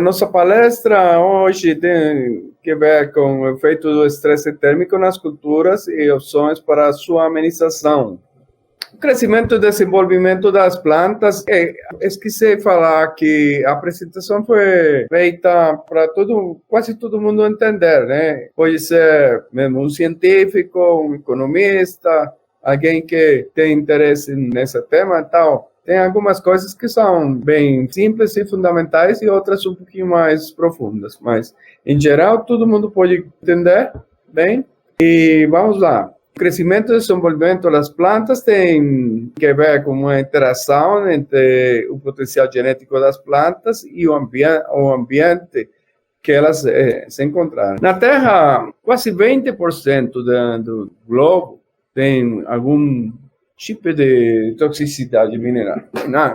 Nossa palestra hoje tem que ver com o efeito do estresse térmico nas culturas e opções para sua amenização. O crescimento e desenvolvimento das plantas, esqueci de falar que a apresentação foi feita para quase todo mundo entender, né? Pode ser mesmo um científico, um economista, alguém que tem interesse nesse tema e tal. Tem algumas coisas que são bem simples e fundamentais e outras um pouquinho mais profundas, mas, em geral, todo mundo pode entender bem. E vamos lá. O crescimento e desenvolvimento das plantas tem que ver com uma interação entre o potencial genético das plantas e o ambiente que elas se encontraram. Na Terra, quase 20% do globo tem algum tipo de toxicidade mineral.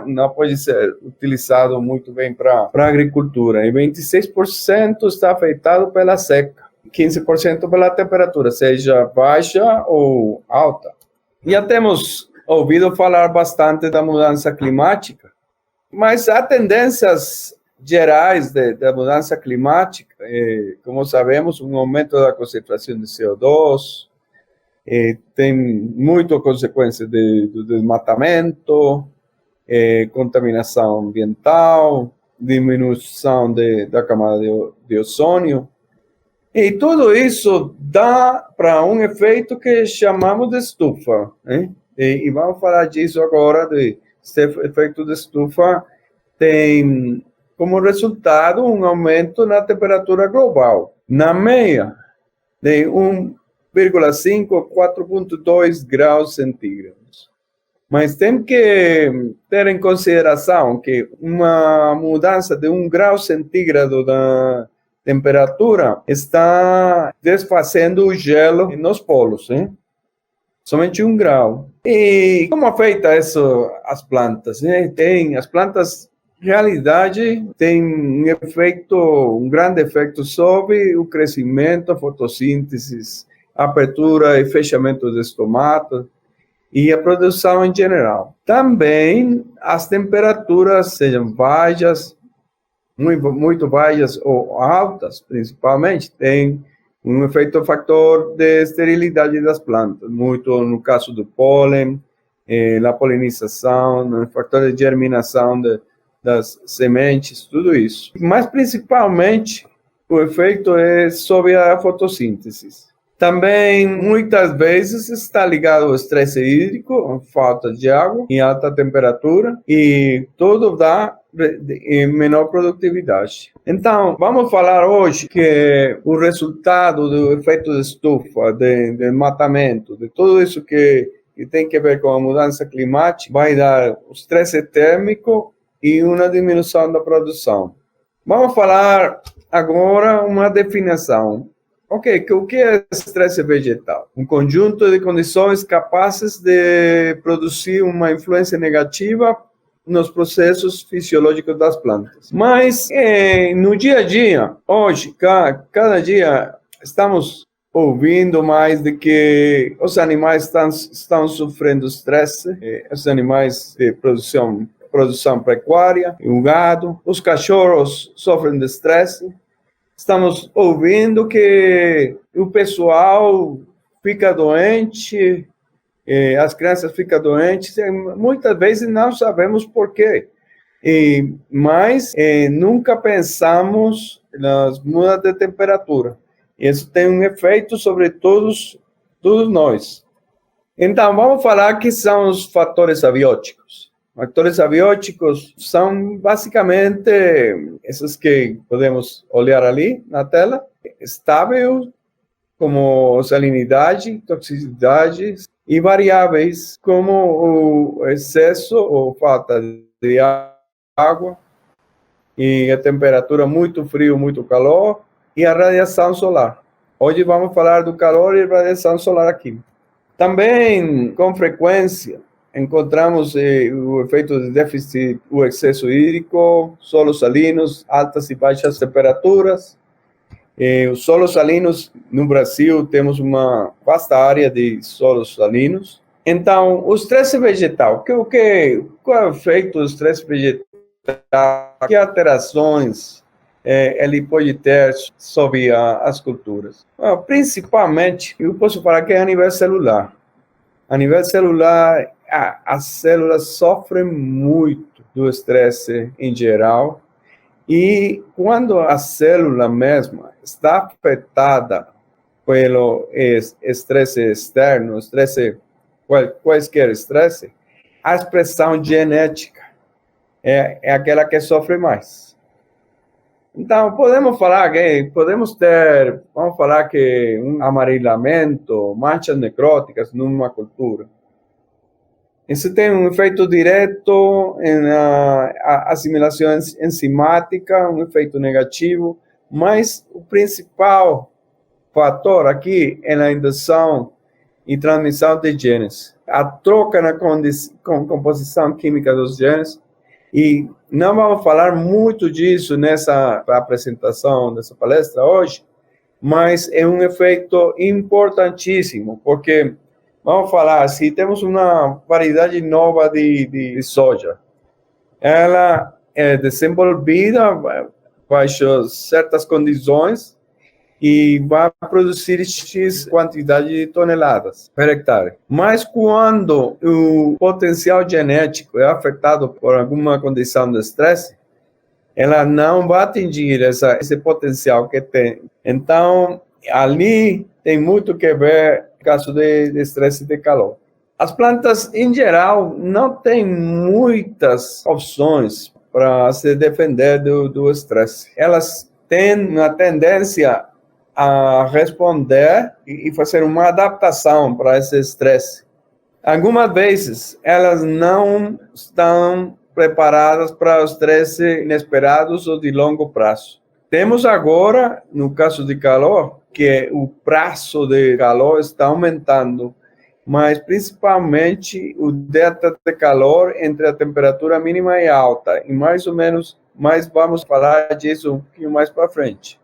Não pode ser utilizado muito bem para a agricultura. E 26% está afetado pela seca. 15% pela temperatura, seja baixa ou alta. Já temos ouvido falar bastante da mudança climática, mas há tendências gerais da mudança climática, como sabemos, um aumento da concentração de CO2, tem muita consequência do desmatamento, contaminação ambiental, diminuição da camada de ozônio. E tudo isso dá para um efeito que chamamos de estufa, né? E vamos falar disso agora, esse efeito de estufa tem como resultado um aumento na temperatura global, na média de 1,5 a 4,2 graus centígrados. Mas tem que ter em consideração que uma mudança de 1 grau centígrado da temperatura está desfazendo o gelo nos polos, hein? Somente 1 grau. E como afeta isso as plantas, né? As plantas, em realidade, têm um grande efeito sobre o crescimento, a fotossíntese, a abertura e fechamento do estomato e a produção em geral. Também as temperaturas, sejam baixas, muito baixas ou altas, principalmente, tem um efeito fator de esterilidade das plantas, muito no caso do pólen, na polinização, no fator de germinação das sementes, tudo isso. Mas, principalmente, o efeito é sobre a fotossíntese. Também, muitas vezes, está ligado ao estresse hídrico, falta de água em alta temperatura, e tudo dá menor produtividade. Então, vamos falar hoje que o resultado do efeito de estufa, de desmatamento, de tudo isso que tem que ver com a mudança climática, vai dar o estresse térmico e uma diminuição da produção. Vamos falar agora uma definição. Ok, o que é estresse vegetal? Um conjunto de condições capazes de produzir uma influência negativa nos processos fisiológicos das plantas. Mas no dia a dia, hoje, cada dia, estamos ouvindo mais de que os animais estão sofrendo estresse, os animais de produção pecuária, o gado, os cachorros sofrem de estresse. Estamos ouvindo que o pessoal fica doente, as crianças ficam doentes, muitas vezes não sabemos por quê. Mas nunca pensamos nas mudanças de temperatura. Isso tem um efeito sobre todos nós. Então, vamos falar que são os fatores abióticos. Fatores abióticos são basicamente esses que podemos olhar ali na tela. Estável, como salinidade, toxicidade, e variáveis como o excesso ou falta de água, e a temperatura muito frio, muito calor, e a radiação solar. Hoje vamos falar do calor e radiação solar aqui. Também, com frequência, encontramos o efeito de déficit, o excesso hídrico, solos salinos, altas e baixas temperaturas. Os solos salinos, no Brasil, temos uma vasta área de solos salinos. Então, o estresse vegetal, qual é o efeito do estresse vegetal? que alterações ele pode ter sobre as culturas. Principalmente, eu posso falar que é a nível celular. A nível celular, as células sofrem muito do estresse em geral, e quando a célula mesma está afetada pelo estresse externo, quaisquer estresse, a expressão genética é aquela que sofre mais. Então, podemos ter, vamos falar que um amarelamento, manchas necróticas numa cultura. Isso tem um efeito direto na assimilação enzimática, um efeito negativo, mas o principal fator aqui é a indução e transmissão de genes. A troca na composição química dos genes, e não vamos falar muito disso nessa apresentação, nessa palestra hoje, mas é um efeito importantíssimo, porque, vamos falar, se temos uma variedade nova de soja, ela é desenvolvida baixo certas condições e vai produzir X quantidade de toneladas per hectare. Mas quando o potencial genético é afetado por alguma condição de estresse, ela não vai atingir esse potencial que tem. Então, ali tem muito que ver no caso de estresse de calor. As plantas, em geral, não têm muitas opções para se defender do estresse. Elas têm uma tendência a responder e fazer uma adaptação para esse estresse. Algumas vezes, elas não estão preparadas para os estresses inesperados ou de longo prazo. Temos agora, no caso de calor, que o prazo de calor está aumentando, mas principalmente o delta de calor entre a temperatura mínima e alta, e mais ou menos, mas vamos falar disso um pouquinho mais para frente.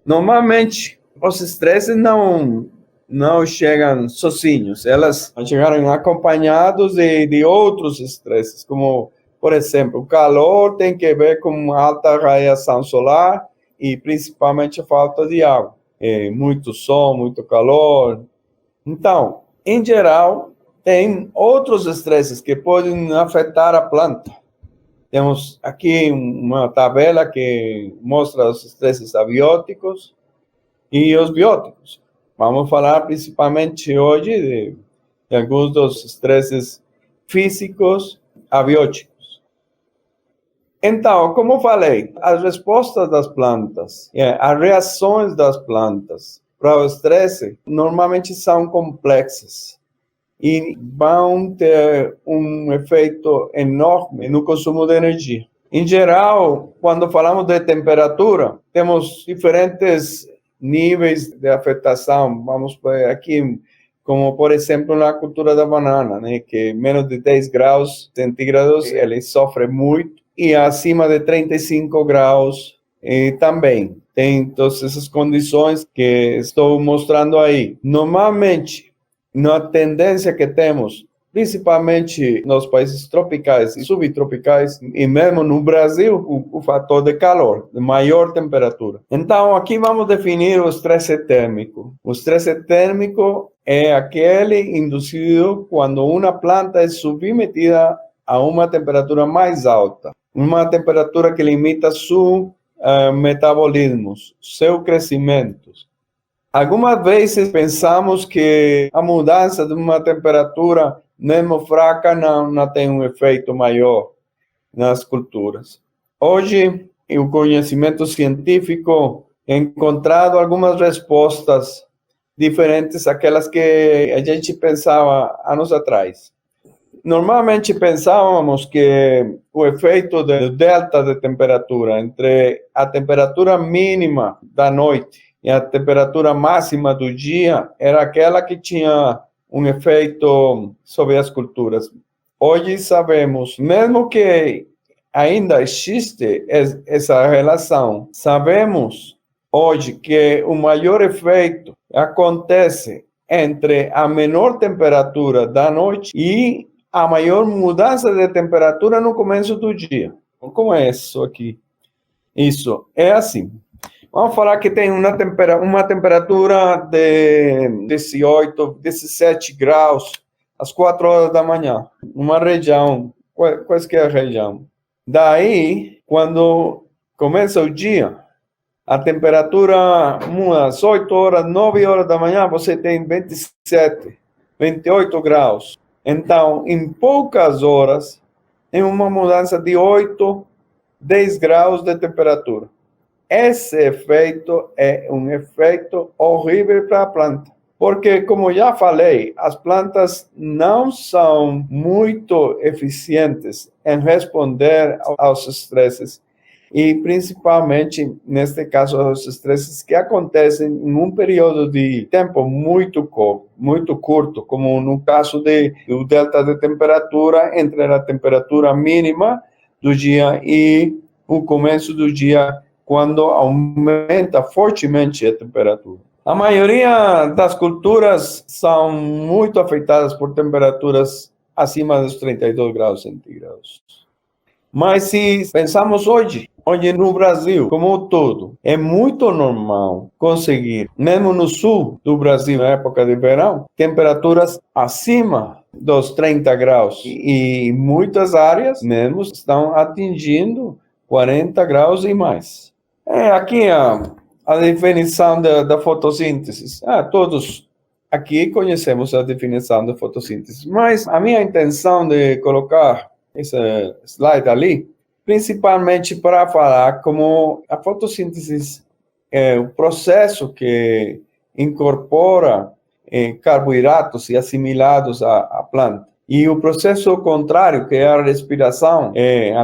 Normalmente, os estresses não chegam sozinhos, elas chegaram acompanhados de outros estresses, como, por exemplo, o calor tem que ver com alta radiação solar e principalmente a falta de água. Muito sol, muito calor. Então, em geral, tem outros estresses que podem afetar a planta. Temos aqui uma tabela que mostra os estresses abióticos e os bióticos. Vamos falar principalmente hoje de alguns dos estresses físicos abióticos. Então, como falei, as respostas das plantas, as reações das plantas para o estresse normalmente são complexas e vão ter um efeito enorme no consumo de energia. Em geral, quando falamos de temperatura, temos diferentes níveis de afetação. Vamos ver aqui, como por exemplo na cultura da banana, né, que menos de 10 graus centígrados ele sofre muito, e acima de 35 graus também. Tem todas essas condições que estou mostrando aí. Normalmente, na tendência que temos, principalmente nos países tropicais e subtropicais, e mesmo no Brasil, o fator de calor, de maior temperatura. Então, aqui vamos definir o estresse térmico. O estresse térmico é aquele induzido quando uma planta é submetida a uma temperatura mais alta, uma temperatura que limita seu metabolismo, seu crescimento. Algumas vezes pensamos que a mudança de uma temperatura, mesmo fraca, não tem um efeito maior nas culturas. Hoje, o conhecimento científico tem encontrado algumas respostas diferentes daquelas que a gente pensava anos atrás. Normalmente pensávamos que o efeito do delta de temperatura entre a temperatura mínima da noite e a temperatura máxima do dia era aquela que tinha um efeito sobre as culturas. Hoje sabemos, mesmo que ainda existe essa relação, sabemos hoje que o maior efeito acontece entre a menor temperatura da noite e a maior mudança de temperatura no começo do dia. Como é isso aqui? Isso é assim. Vamos falar que tem uma temperatura de 18, 17 graus às 4 horas da manhã. Uma região, qualquer região. Daí, quando começa o dia, a temperatura muda às 8 horas, 9 horas da manhã, você tem 27, 28 graus. Então, em poucas horas, tem uma mudança de 8, 10 graus de temperatura. Esse efeito é um efeito horrível para a planta. Porque, como já falei, as plantas não são muito eficientes em responder aos estresses. E, principalmente, neste caso, aos estresses que acontecem em um período de tempo muito curto, como no caso do delta de temperatura entre a temperatura mínima do dia e o começo do dia, quando aumenta fortemente a temperatura. A maioria das culturas são muito afetadas por temperaturas acima dos 32 graus centígrados. Mas se pensamos hoje no Brasil, como um todo, é muito normal conseguir, mesmo no sul do Brasil, na época de verão, temperaturas acima dos 30 graus. E muitas áreas mesmo estão atingindo 40 graus e mais. Aqui a definição da fotossíntese. Todos aqui conhecemos a definição da fotossíntese, mas a minha intenção de colocar esse slide ali, principalmente para falar como a fotossíntese é o processo que incorpora carboidratos e assimilados à planta. E o processo contrário, que é a respiração, é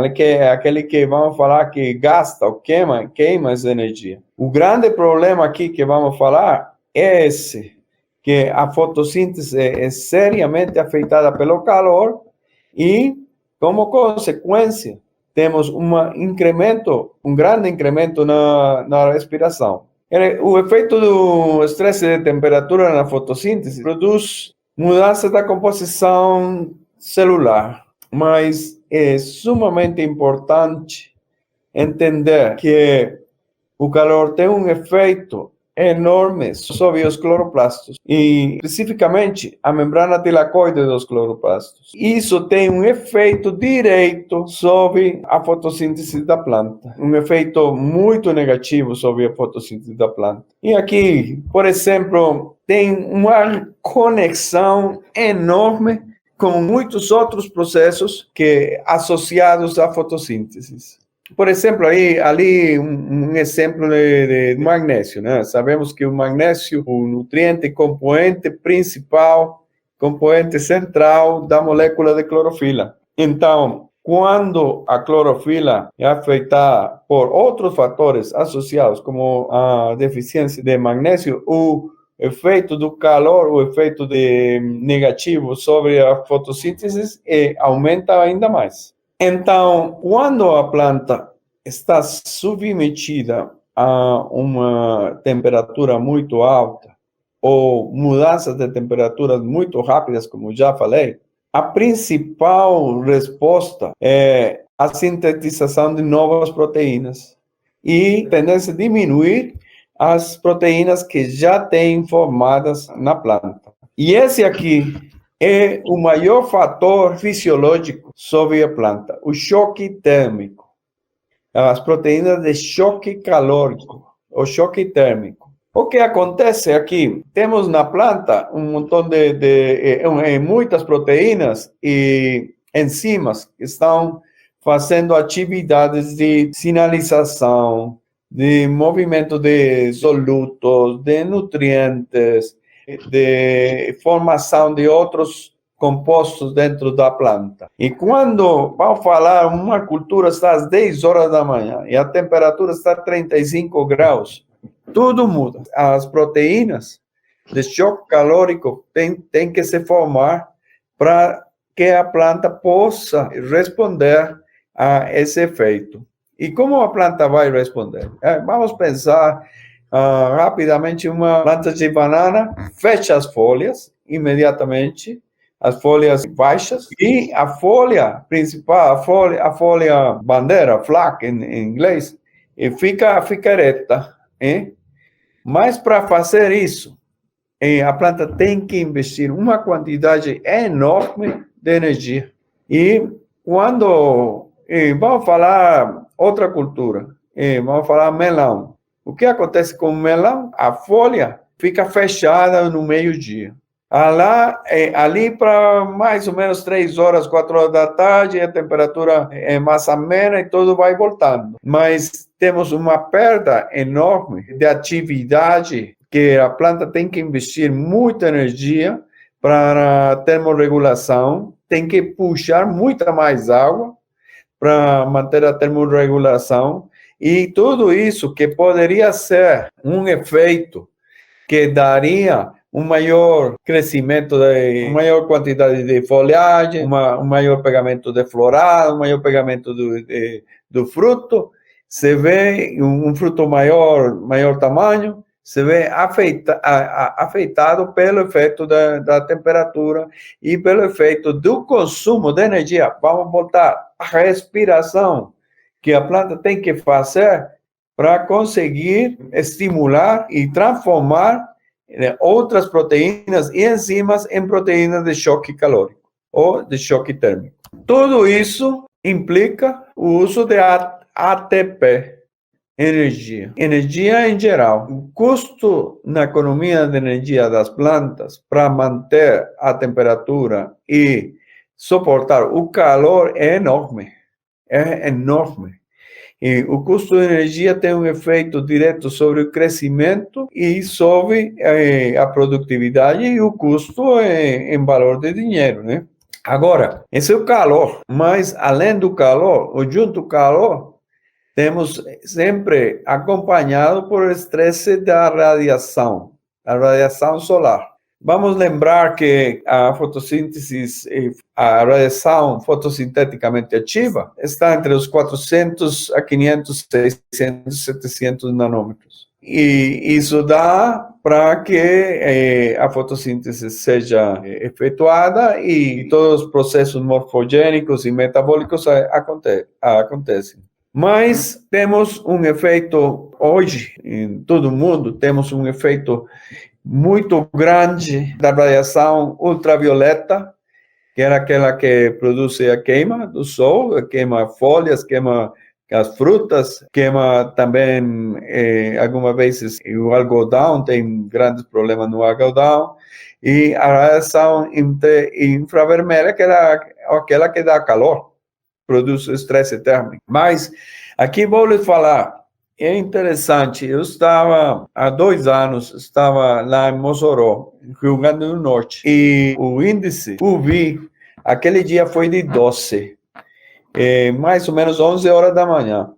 aquele que vamos falar que gasta ou queima essa energia. O grande problema aqui que vamos falar é esse, que a fotossíntese é seriamente afetada pelo calor e, como consequência, temos um grande incremento na respiração. O efeito do estresse de temperatura na fotossíntese produz mudança da composição celular, mas é sumamente importante entender que o calor tem um efeito enorme sobre os cloroplastos e, especificamente, a membrana tilacoide dos cloroplastos. Isso tem um efeito direto sobre a fotossíntese da planta, um efeito muito negativo sobre a fotossíntese da planta. E aqui, por exemplo, tem uma conexão enorme com muitos outros processos associados à fotossíntese. Por exemplo, ali um exemplo de magnésio, né? Sabemos que o magnésio, o nutriente componente principal, componente central da molécula de clorofila. Então, quando a clorofila é afetada por outros fatores associados, como a deficiência de magnésio, o efeito do calor, o efeito negativo sobre a fotossíntese aumenta ainda mais. Então, quando a planta está submetida a uma temperatura muito alta ou mudanças de temperaturas muito rápidas, como já falei, a principal resposta é a sintetização de novas proteínas e a tendência a diminuir as proteínas que já têm formadas na planta. E esse aqui é o maior fator fisiológico sobre a planta, o choque térmico. As proteínas de choque calórico, o choque térmico. O que acontece aqui? Temos na planta um montão muitas proteínas e enzimas que estão fazendo atividades de sinalização, de movimento de solutos, de nutrientes, de formação de outros compostos dentro da planta. E quando vamos falar, uma cultura está às 10 horas da manhã e a temperatura está a 35 graus, tudo muda. As proteínas de choque calórico têm que se formar para que a planta possa responder a esse efeito. E como a planta vai responder? Vamos pensar rapidamente uma planta de banana, fecha as folhas imediatamente, as folhas baixas, e a folha principal, a folha bandeira, flag em inglês, e fica ereta. Mas para fazer isso, a planta tem que investir uma quantidade enorme de energia. E quando vamos falar outra cultura, vamos falar melão. O que acontece com o melão? A folha fica fechada no meio-dia. Ali para mais ou menos 3 horas, 4 horas da tarde, a temperatura é mais amena e tudo vai voltando. Mas temos uma perda enorme de atividade, que a planta tem que investir muita energia para termorregulação, tem que puxar muita mais água para manter a termorregulação, e tudo isso que poderia ser um efeito que daria um maior crescimento, uma maior quantidade de folhagem, um maior pegamento de florada, um maior pegamento do fruto. Se vê um fruto maior tamanho, se vê afetado pelo efeito da temperatura e pelo efeito do consumo de energia. Vamos voltar à respiração que a planta tem que fazer para conseguir estimular e transformar outras proteínas e enzimas em proteínas de choque calórico ou de choque térmico. Tudo isso implica o uso de ATP, energia em geral. O custo na economia de energia das plantas para manter a temperatura e suportar o calor é enorme. E o custo de energia tem um efeito direto sobre o crescimento e sobre a produtividade e o custo em valor de dinheiro, né? Agora, esse é o calor, mas além do calor, ou junto ao calor, temos sempre acompanhado por estresse da radiação, a radiação solar. Vamos lembrar que a fotossíntese, a radiação fotossinteticamente ativa, está entre os 400 a 500, 600, 700 nanômetros. E isso dá para que a fotossíntese seja efetuada e todos os processos morfogênicos e metabólicos acontecem. Mas temos um efeito, hoje, em todo o mundo, temos um efeito muito grande da radiação ultravioleta, que era aquela que produz a queima do sol, queima folhas, queima as frutas, queima também, algumas vezes, o algodão, tem grandes problemas no algodão, e a radiação infravermelha, que era aquela que dá calor, produz estresse térmico. Mas aqui vou lhes falar, é interessante, eu estava, há 2 anos, estava lá em Mossoró, Rio Grande do Norte, e o índice UV, aquele dia foi de 12, mais ou menos 11 horas da manhã.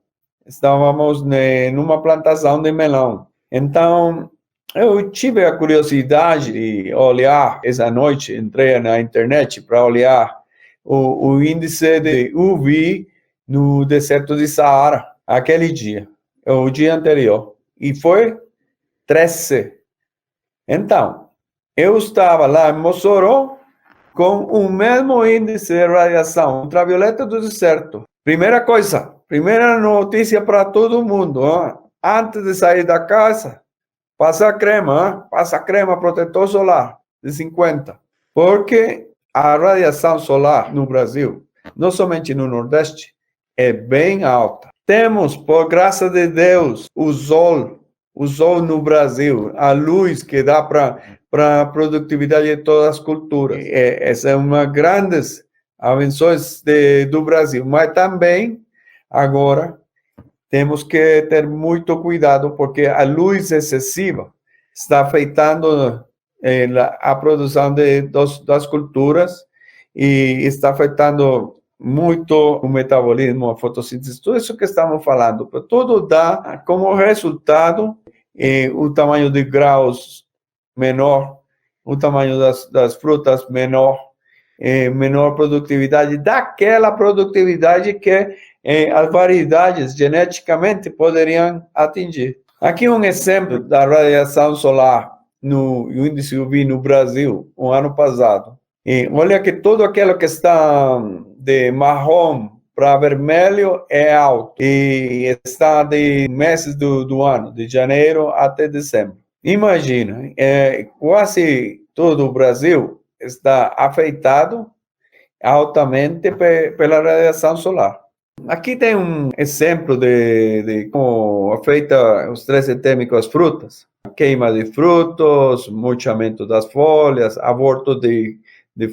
Estávamos numa plantação de melão. Então, eu tive a curiosidade de olhar, essa noite, entrei na internet para olhar o índice de UV no deserto de Saara, aquele dia. O dia anterior, e foi 13. Então, eu estava lá em Mossoró com o mesmo índice de radiação ultravioleta do deserto. Primeira notícia para todo mundo, antes de sair da casa, passa crema protetor solar de 50, porque a radiação solar no Brasil, não somente no Nordeste, é bem alta. Temos, por graça de Deus, o sol no Brasil, a luz que dá para a produtividade de todas as culturas. Essa é uma grandes abenções do Brasil, mas também, agora, temos que ter muito cuidado, porque a luz excessiva está afetando a produção das culturas e está afetando muito o metabolismo, a fotossíntese, tudo isso que estamos falando. Tudo dá como resultado o tamanho de grãos menor, o tamanho das frutas menor, menor produtividade, daquela produtividade que as variedades geneticamente poderiam atingir. Aqui um exemplo da radiação solar no índice UV no Brasil, o ano passado. E olha que tudo aquilo que está de marrom para vermelho é alto e está de meses do ano, de janeiro até dezembro. Imagina, quase todo o Brasil está afetado altamente pela radiação solar. Aqui tem um exemplo de como afeta o estresse térmico às frutas. Queima de frutos, murchamento das folhas, aborto de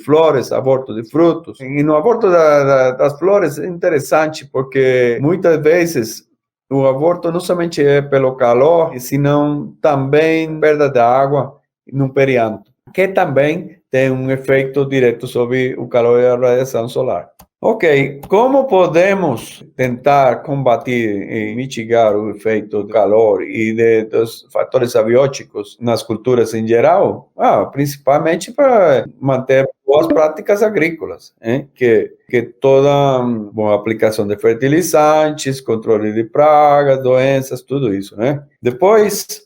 flores, aborto de frutos. E no aborto das flores é interessante porque muitas vezes o aborto não somente é pelo calor, senão também perda de água no perianto, que também tem um efeito direto sobre o calor e a radiação solar. Ok, como podemos tentar combater e mitigar o efeito do calor e dos fatores abióticos nas culturas em geral? Principalmente para manter boas práticas agrícolas, que toda boa aplicação de fertilizantes, controle de pragas, doenças, tudo isso, né? Depois,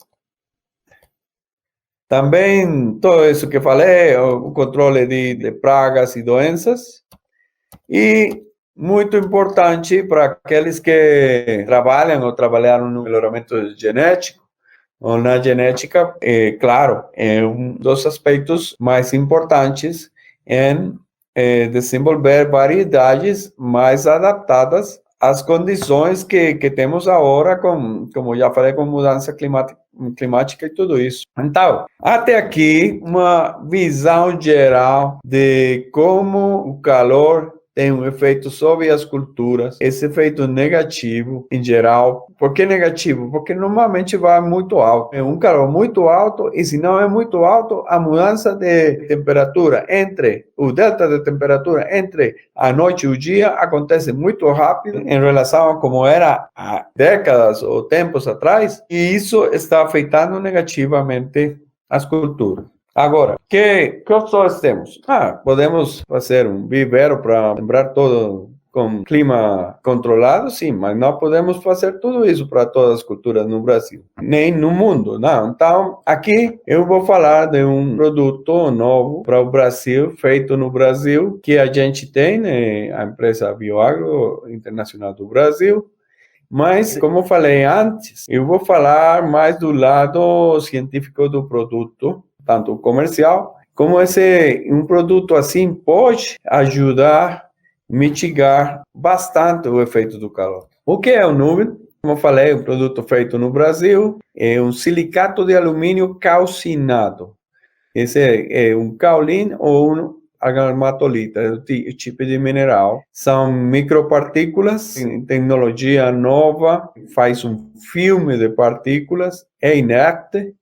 também todo isso que falei, o controle de pragas e doenças. E muito importante para aqueles que trabalham ou trabalharam no melhoramento genético ou na genética, claro, é um dos aspectos mais importantes em desenvolver variedades mais adaptadas às condições que temos agora, como já falei, com mudança climática e tudo isso. Então, até aqui, uma visão geral de como o calor tem um efeito sobre as culturas, esse efeito negativo em geral. Por que negativo? Porque normalmente vai muito alto. É um calor muito alto, e se não é muito alto, a mudança de temperatura o delta de temperatura entre a noite e o dia acontece muito rápido em relação a como era há décadas ou tempos atrás, e isso está afetando negativamente as culturas. Agora, que opções temos? Podemos fazer um vivero para lembrar todo com clima controlado, sim, mas não podemos fazer tudo isso para todas as culturas no Brasil, nem no mundo, não. Então, aqui eu vou falar de um produto novo para o Brasil, feito no Brasil, que a gente tem, né, a empresa Bioagro Internacional do Brasil. Mas, como eu falei antes, eu vou falar mais do lado científico do produto, tanto comercial, como um produto assim pode ajudar a mitigar bastante o efeito do calor. O que é o Nubile? Como eu falei, um produto feito no Brasil, é um silicato de alumínio calcinado. Esse é um caolín ou um agarmatolita, o tipo de mineral. São micropartículas, tecnologia nova, faz um filme de partículas, é inerte,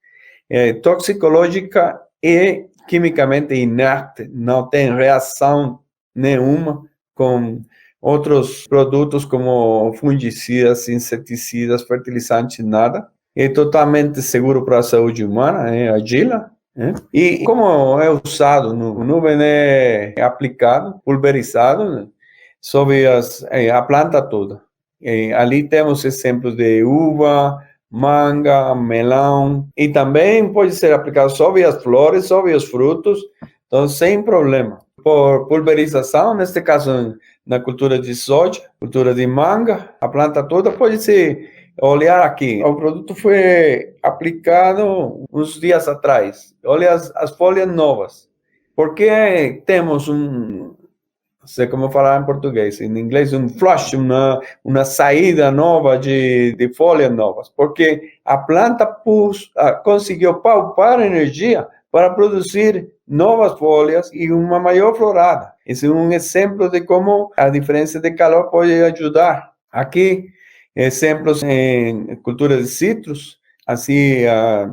é toxicológica e quimicamente inerte, não tem reação nenhuma com outros produtos como fungicidas, inseticidas, fertilizantes, nada. É totalmente seguro para a saúde humana, é agila. E como é usado, o nuvem é aplicado, pulverizado, né, sobre a planta toda. Ali temos exemplos de uva, manga, melão, e também pode ser aplicado sobre as flores, sobre os frutos, então sem problema. Por pulverização, neste caso na cultura de soja, cultura de manga, a planta toda pode ser olhar aqui. O produto foi aplicado uns dias atrás. Olha as folhas novas. Porque temos não sei como falar em português, em inglês, um flush, uma saída nova de folhas novas, porque a planta conseguiu poupar energia para produzir novas folhas e uma maior florada. Esse é um exemplo de como a diferença de calor pode ajudar. Aqui, exemplos em cultura de citros, assim,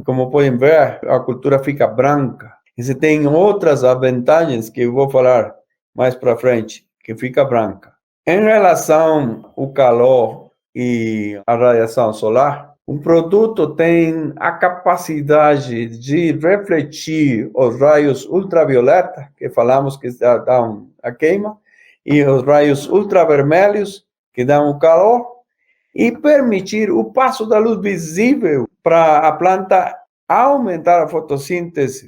como podem ver, a cultura fica branca. E você tem outras vantagens que eu vou falar mais para frente, que fica branca. Em relação ao calor e a radiação solar, o produto tem a capacidade de refletir os raios ultravioleta, que falamos que dão a queima, e os raios ultravermelhos, que dão o calor, e permitir o passo da luz visível para a planta aumentar a fotossíntese,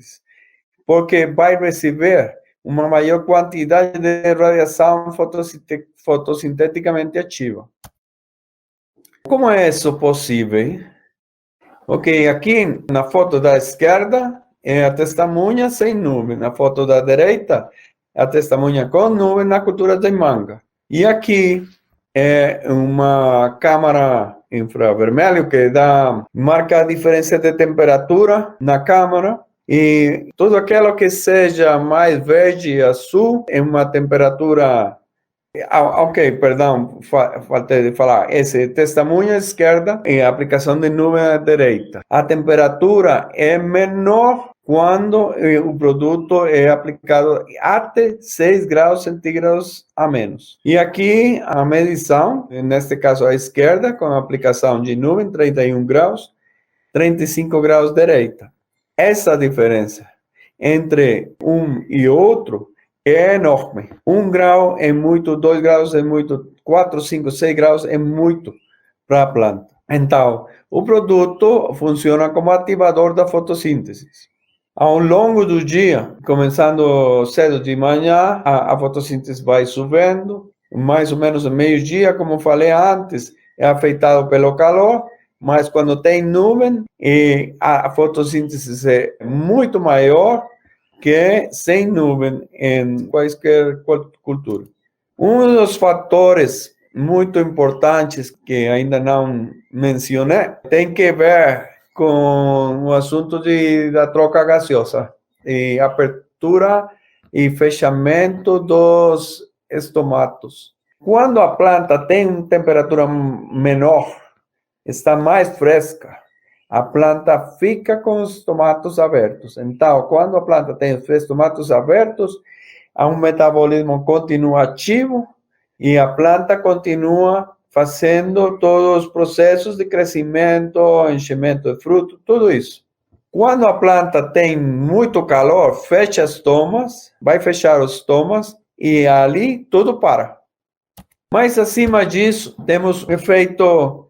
porque vai receber uma maior quantidade de radiação fotossinteticamente ativa. Como é isso possível? Ok, aqui na foto da esquerda é a testemunha sem nuvem, na foto da direita é a testemunha com nuvem na cultura de manga. E aqui é uma câmera infravermelho que marca a diferença de temperatura na câmera, e tudo aquilo que seja mais verde e azul é uma temperatura. Ok, perdão, faltei de falar. Esse testemunha esquerda e a aplicação de nuvem à direita. A temperatura é menor quando o produto é aplicado até 6 graus centígrados a menos. E aqui a medição, neste caso à esquerda, com a aplicação de nuvem, 31 graus, 35 graus direita. Essa diferença entre um e outro é enorme. 1 grau é muito, 2 graus é muito, 4, 5, 6 graus é muito para a planta. Então, o produto funciona como ativador da fotossíntese. Ao longo do dia, começando cedo de manhã, a fotossíntese vai subindo, mais ou menos ao meio-dia, como falei antes, é afetado pelo calor, mas quando tem nuvem, a fotossíntese é muito maior que sem nuvem em quaisquer cultura. Um dos fatores muito importantes que ainda não mencionei tem que ver com o assunto da troca gaseosa e abertura e fechamento dos estomatos. Quando a planta tem uma temperatura menor, está mais fresca, a planta fica com os tomates abertos. Então, quando a planta tem os tomates abertos, há um metabolismo continuativo e a planta continua fazendo todos os processos de crescimento, enchimento de fruto, tudo isso. Quando a planta tem muito calor, fecha as tomas, vai fechar os tomas e ali tudo para. Mas acima disso, temos um efeito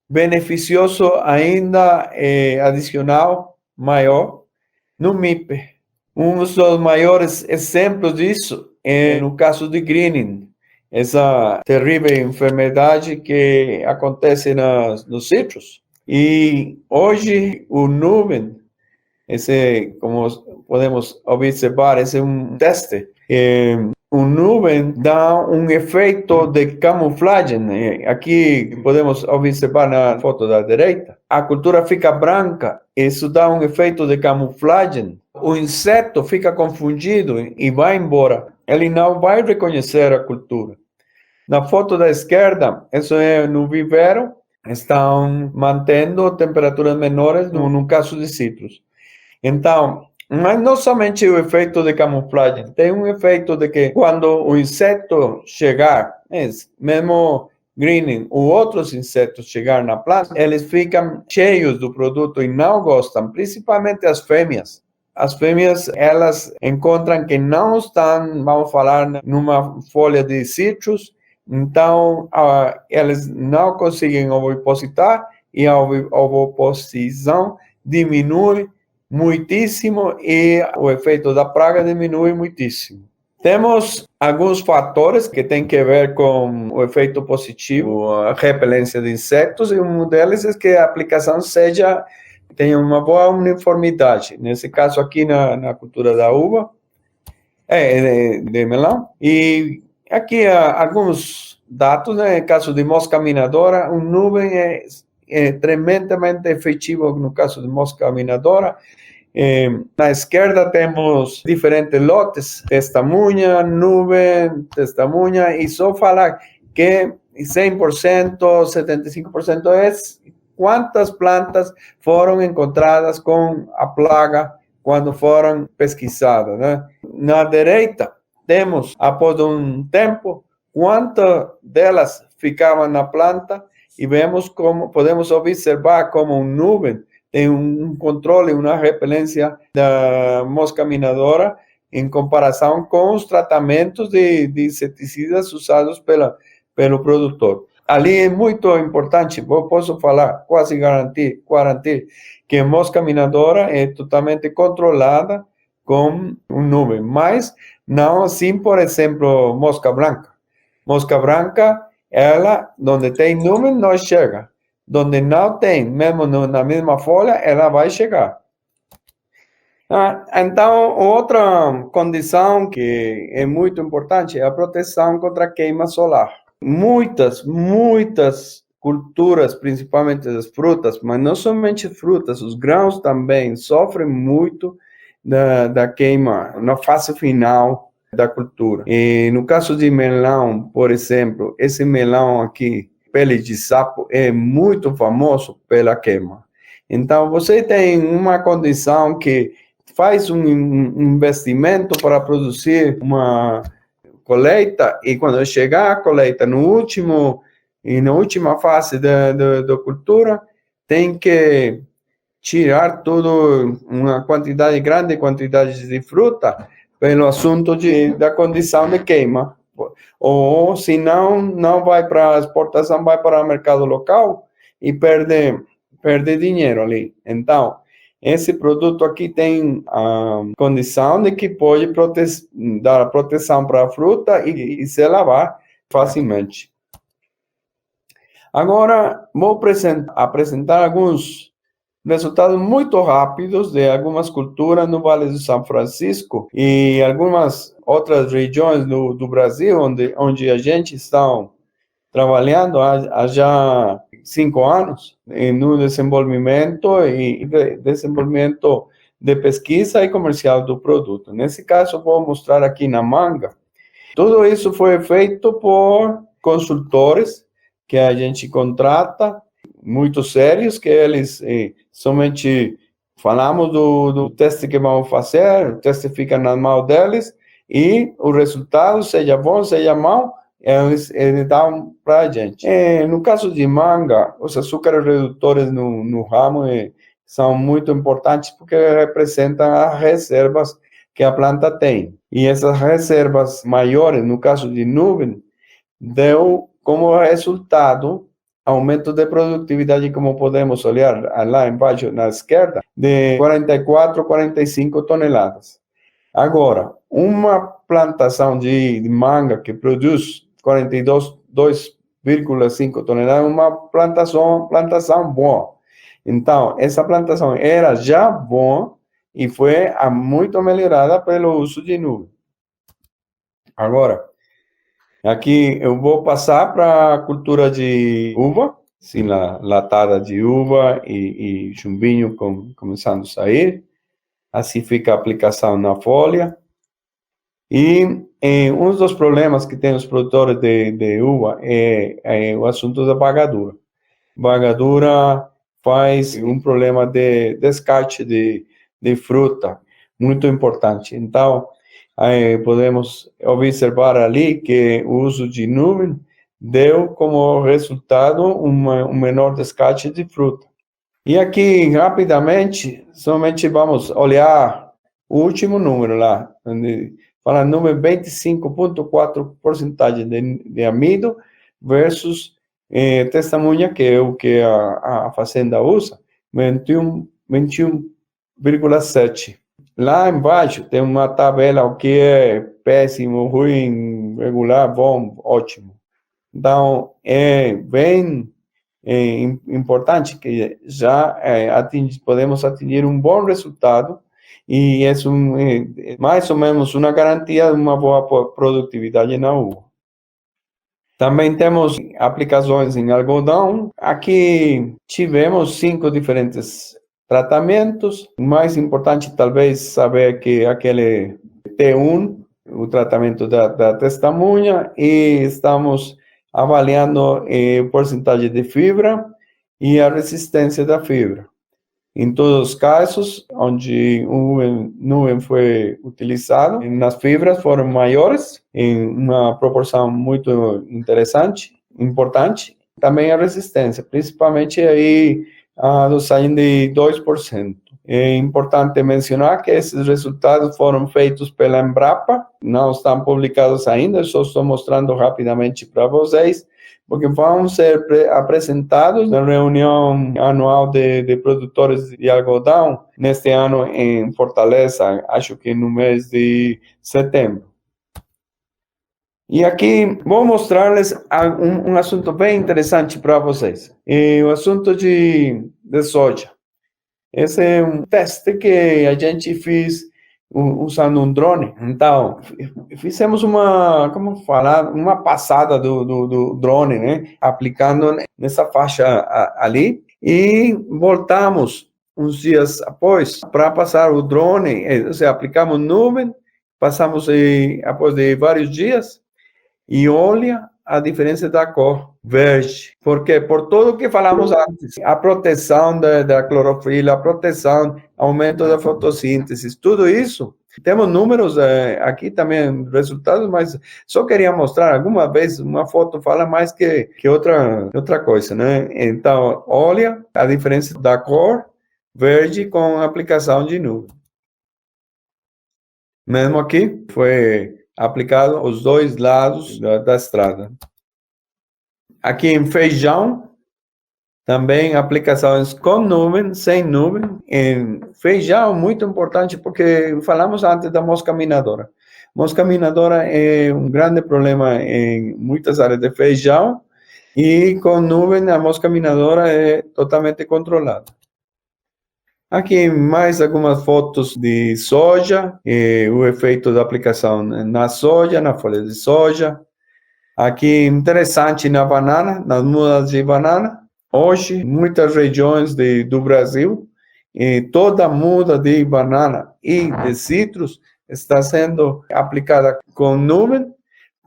beneficioso ainda adicional, maior, no MIP. Um dos maiores exemplos disso é no caso de greening, essa terrível enfermidade que acontece nos citros. E hoje o nuvem, como podemos observar, esse é um teste. O nuvem dá um efeito de camuflagem. Aqui podemos observar na foto da direita. A cultura fica branca. Isso dá um efeito de camuflagem. O inseto fica confundido e vai embora. Ele não vai reconhecer a cultura. Na foto da esquerda, isso é no viveiro. Estão mantendo temperaturas menores no caso de citros. Então, mas não somente o efeito de camuflagem, tem um efeito de que quando o inseto chegar, mesmo greening, ou outros insetos chegar na planta, eles ficam cheios do produto e não gostam, principalmente as fêmeas. As fêmeas, elas encontram que não estão, vamos falar, numa folha de citros, então elas não conseguem ovipositar e a oviposição diminui muitíssimo e o efeito da praga diminui muitíssimo. Temos alguns fatores que têm que ver com o efeito positivo, a repelência de insetos, e um deles é que a aplicação tenha uma boa uniformidade. Nesse caso aqui na cultura da uva, de melão. E aqui alguns dados, né? No caso de mosca minadora, nuvem é tremendamente efetivo no caso de mosca minadora. Na esquerda temos diferentes lotes, testemunha, nuvem, testemunha, e só falar que 100%, 75% é quantas plantas foram encontradas com a plaga quando foram pesquisadas, né? Na direita temos, após um tempo, quantas delas ficavam na planta, e vemos como podemos observar como nuvem tem um controle, uma repelência da mosca minadora em comparação com os tratamentos de inseticidas usados pelo produtor. Ali é muito importante, eu posso falar, quase garantir que a mosca minadora é totalmente controlada com nuvem, mas não assim, por exemplo, mosca branca. Mosca branca, ela, onde tem nuvem, não chega. Onde não tem, mesmo na mesma folha, ela vai chegar. Então, outra condição que é muito importante é a proteção contra a queima solar. Muitas culturas, principalmente das frutas, mas não somente frutas, os grãos também sofrem muito da queima na fase final da cultura. E no caso de melão, por exemplo, esse melão aqui, pele de sapo, é muito famoso pela queima. Então, você tem uma condição que faz um investimento para produzir uma colheita, e quando chegar a colheita na última fase da cultura, tem que tirar uma grande quantidade de fruta pelo assunto da condição de queima. Ou, se não vai para a exportação, vai para o mercado local e perde dinheiro ali. Então, esse produto aqui tem a condição de que pode dar proteção para a fruta e se lavar facilmente. Agora, vou apresentar alguns resultados muito rápidos de algumas culturas no Vale do São Francisco e algumas outras regiões do Brasil onde a gente está trabalhando há já 5 anos no desenvolvimento de pesquisa e comercial do produto. Nesse caso, vou mostrar aqui na manga. Tudo isso foi feito por consultores que a gente contrata, muito sérios, que eles somente falamos do teste que vamos fazer, o teste fica nas mãos deles, e o resultado, seja bom, seja mau, eles dão para a gente. No caso de manga, os açúcares redutores no ramo são muito importantes porque representam as reservas que a planta tem. E essas reservas maiores, no caso de nuvem, deu como resultado aumento de produtividade, como podemos olhar lá embaixo na esquerda, de 44 a 45 toneladas. Agora, uma plantação de manga que produz 42,5 toneladas, uma plantação boa. Então, essa plantação era já boa e foi muito melhorada pelo uso de nuvem. Agora, aqui eu vou passar para a cultura de uva, sim, latada de uva e chumbinho começando a sair. Assim fica a aplicação na folha. E um dos problemas que tem os produtores de uva é o assunto da vagadura. Vagadura faz um problema de descarte de fruta, muito importante. Então, podemos observar ali que o uso de nuvem deu como resultado um menor descarte de fruta. E aqui, rapidamente, somente vamos olhar o último número lá, onde fala nuvem 25,4% de amido versus testemunha, que é o que a fazenda usa, 21,7%. Lá embaixo tem uma tabela, o que é péssimo, ruim, regular, bom, ótimo. Então, é bem importante que já podemos atingir um bom resultado e é mais ou menos uma garantia de uma boa produtividade na uva. Também temos aplicações em algodão. Aqui tivemos 5 diferentes tratamentos. O mais importante, talvez, saber que aquele T1, o tratamento da testemunha, e estamos avaliando a porcentagem de fibra e a resistência da fibra. Em todos os casos, onde nuvem foi utilizado, as fibras foram maiores, em uma proporção muito interessante, importante. Também a resistência, principalmente aí a dosagem de 2%. É importante mencionar que esses resultados foram feitos pela Embrapa, não estão publicados ainda, só estou mostrando rapidamente para vocês, porque vão ser apresentados na reunião anual de produtores de algodão, neste ano em Fortaleza, acho que no mês de setembro. E aqui vou mostrar-lhes um assunto bem interessante para vocês, o assunto de soja. Esse é um teste que a gente fez usando um drone. Então, fizemos uma passada do drone, né? Aplicando nessa faixa ali. E voltamos uns dias após para passar o drone, ou seja, aplicamos nuvem, passamos após de vários dias, e olha a diferença da cor verde. Porque por tudo que falamos antes, a proteção da clorofila, a proteção, aumento da fotossíntese, tudo isso. Temos números aqui também, resultados, mas só queria mostrar, alguma vez uma foto fala mais que outra coisa, né? Então, olha a diferença da cor verde com a aplicação de nuvem. Mesmo aqui, foi aplicado os dois lados da estrada. Aqui em feijão, também aplicações com nuvem, sem nuvem. Em feijão, muito importante, porque falamos antes da mosca minadora. Mosca minadora é um grande problema em muitas áreas de feijão, e com nuvem a mosca minadora é totalmente controlada. Aqui mais algumas fotos de soja, o efeito da aplicação na soja, na folha de soja. Aqui interessante na banana, nas mudas de banana. Hoje, muitas regiões do Brasil, toda muda de banana e de citros está sendo aplicada com nuvem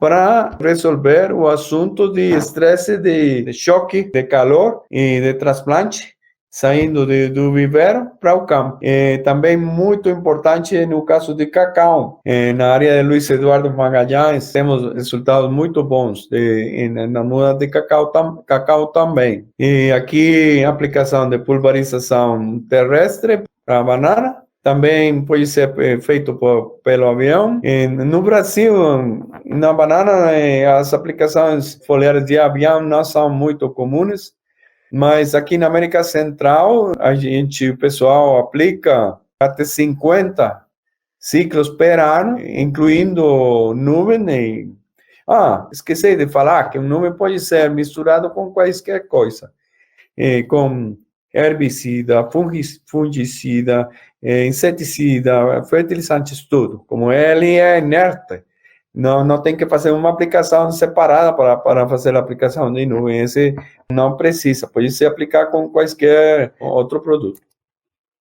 para resolver o assunto de estresse, de choque, de calor e de transplante, saindo do viveiro para o campo. Também muito importante no caso de cacau. Na área de Luiz Eduardo Magalhães, temos resultados muito bons na muda de cacau também. E aqui, aplicação de pulverização terrestre para banana. Também pode ser feito pelo avião. No Brasil, na banana, as aplicações foliares de avião não são muito comuns. Mas aqui na América Central, o pessoal aplica até 50 ciclos por ano, incluindo nuvem. Esqueci de falar que o nuvem pode ser misturado com qualquer coisa, com herbicida, fungicida, inseticida, fertilizantes, tudo. Como ele é inerte, não tem que fazer uma aplicação separada para fazer a aplicação de nuvem. Esse não precisa, pode se aplicar com qualquer outro produto.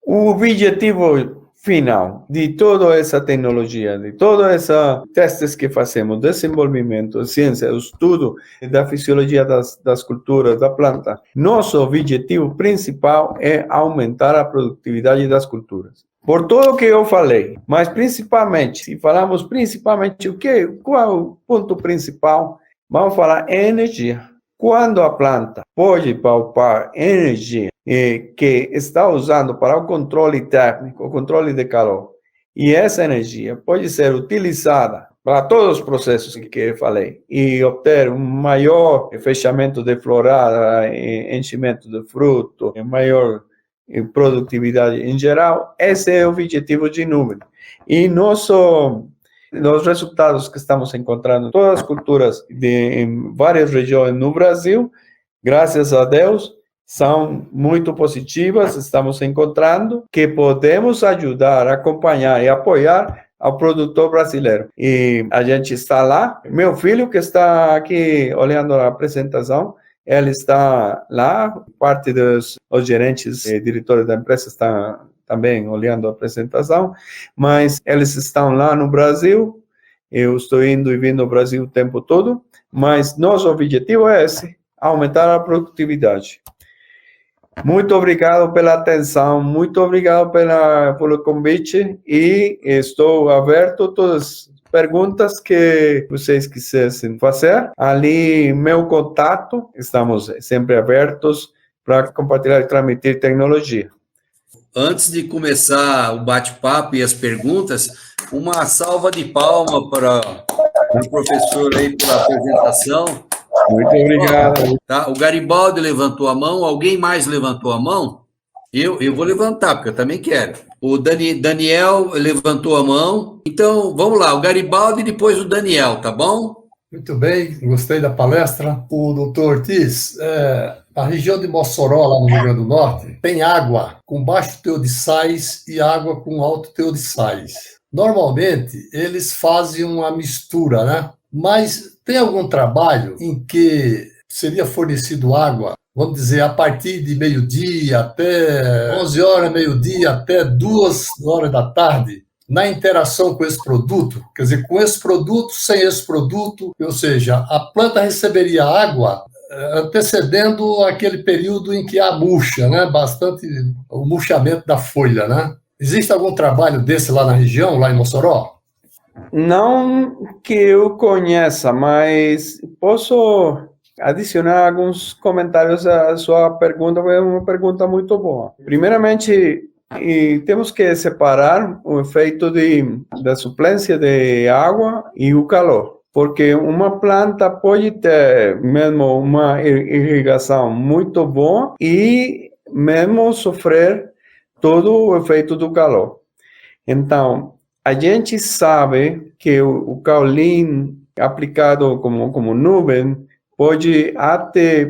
O objetivo final de toda essa tecnologia, de todos esses testes que fazemos, desenvolvimento, ciência, estudo da fisiologia das culturas, da planta, nosso objetivo principal é aumentar a produtividade das culturas. Por tudo que eu falei, mas principalmente, se falamos principalmente qual é o ponto principal? Vamos falar energia. Quando a planta pode poupar energia que está usando para o controle térmico, o controle de calor, e essa energia pode ser utilizada para todos os processos que eu falei, e obter um maior fechamento de florada, enchimento de fruto, maior produtividade em geral, esse é o objetivo de nuvem. E os resultados que estamos encontrando em todas as culturas em várias regiões no Brasil, graças a Deus, são muito positivas. Estamos encontrando que podemos ajudar, acompanhar e apoiar ao produtor brasileiro. E a gente está lá. Meu filho, que está aqui olhando a apresentação, ele está lá, parte dos gerentes e diretores da empresa estão também olhando a apresentação, mas eles estão lá no Brasil. Eu estou indo e vindo ao Brasil o tempo todo, mas nosso objetivo é esse, aumentar a produtividade. Muito obrigado pela atenção, muito obrigado pelo convite, e estou aberto a todas as perguntas que vocês quisessem fazer. Ali, meu contato, estamos sempre abertos para compartilhar e transmitir tecnologia. antes de começar o bate-papo e as perguntas, uma salva de palmas para o professor aí pela apresentação. Muito obrigado. Tá? O Garibaldi levantou a mão, alguém mais levantou a mão? Eu vou levantar, porque eu também quero. O Daniel levantou a mão. Então, vamos lá, o Garibaldi e depois o Daniel, tá bom? Muito bem, gostei da palestra. O doutor Ortiz, a região de Mossoró, lá no Rio Grande do Norte, tem água com baixo teor de sais e água com alto teor de sais. Normalmente, eles fazem uma mistura, né? Mas tem algum trabalho em que seria fornecido água, vamos dizer, a partir de meio-dia até 11 horas, meio-dia até 2 horas da tarde, na interação com esse produto, quer dizer, com esse produto, sem esse produto, ou seja, a planta receberia água antecedendo aquele período em que há murcha, né? Bastante o murchamento da folha, né? Existe algum trabalho desse lá na região, lá em Mossoró? Não que eu conheça, mas posso adicionar alguns comentários à sua pergunta, é uma pergunta muito boa. Primeiramente, temos que separar o efeito da suplência de água e o calor, porque uma planta pode ter mesmo uma irrigação muito boa e mesmo sofrer todo o efeito do calor. Então, a gente sabe que o caulin aplicado como nuvem pode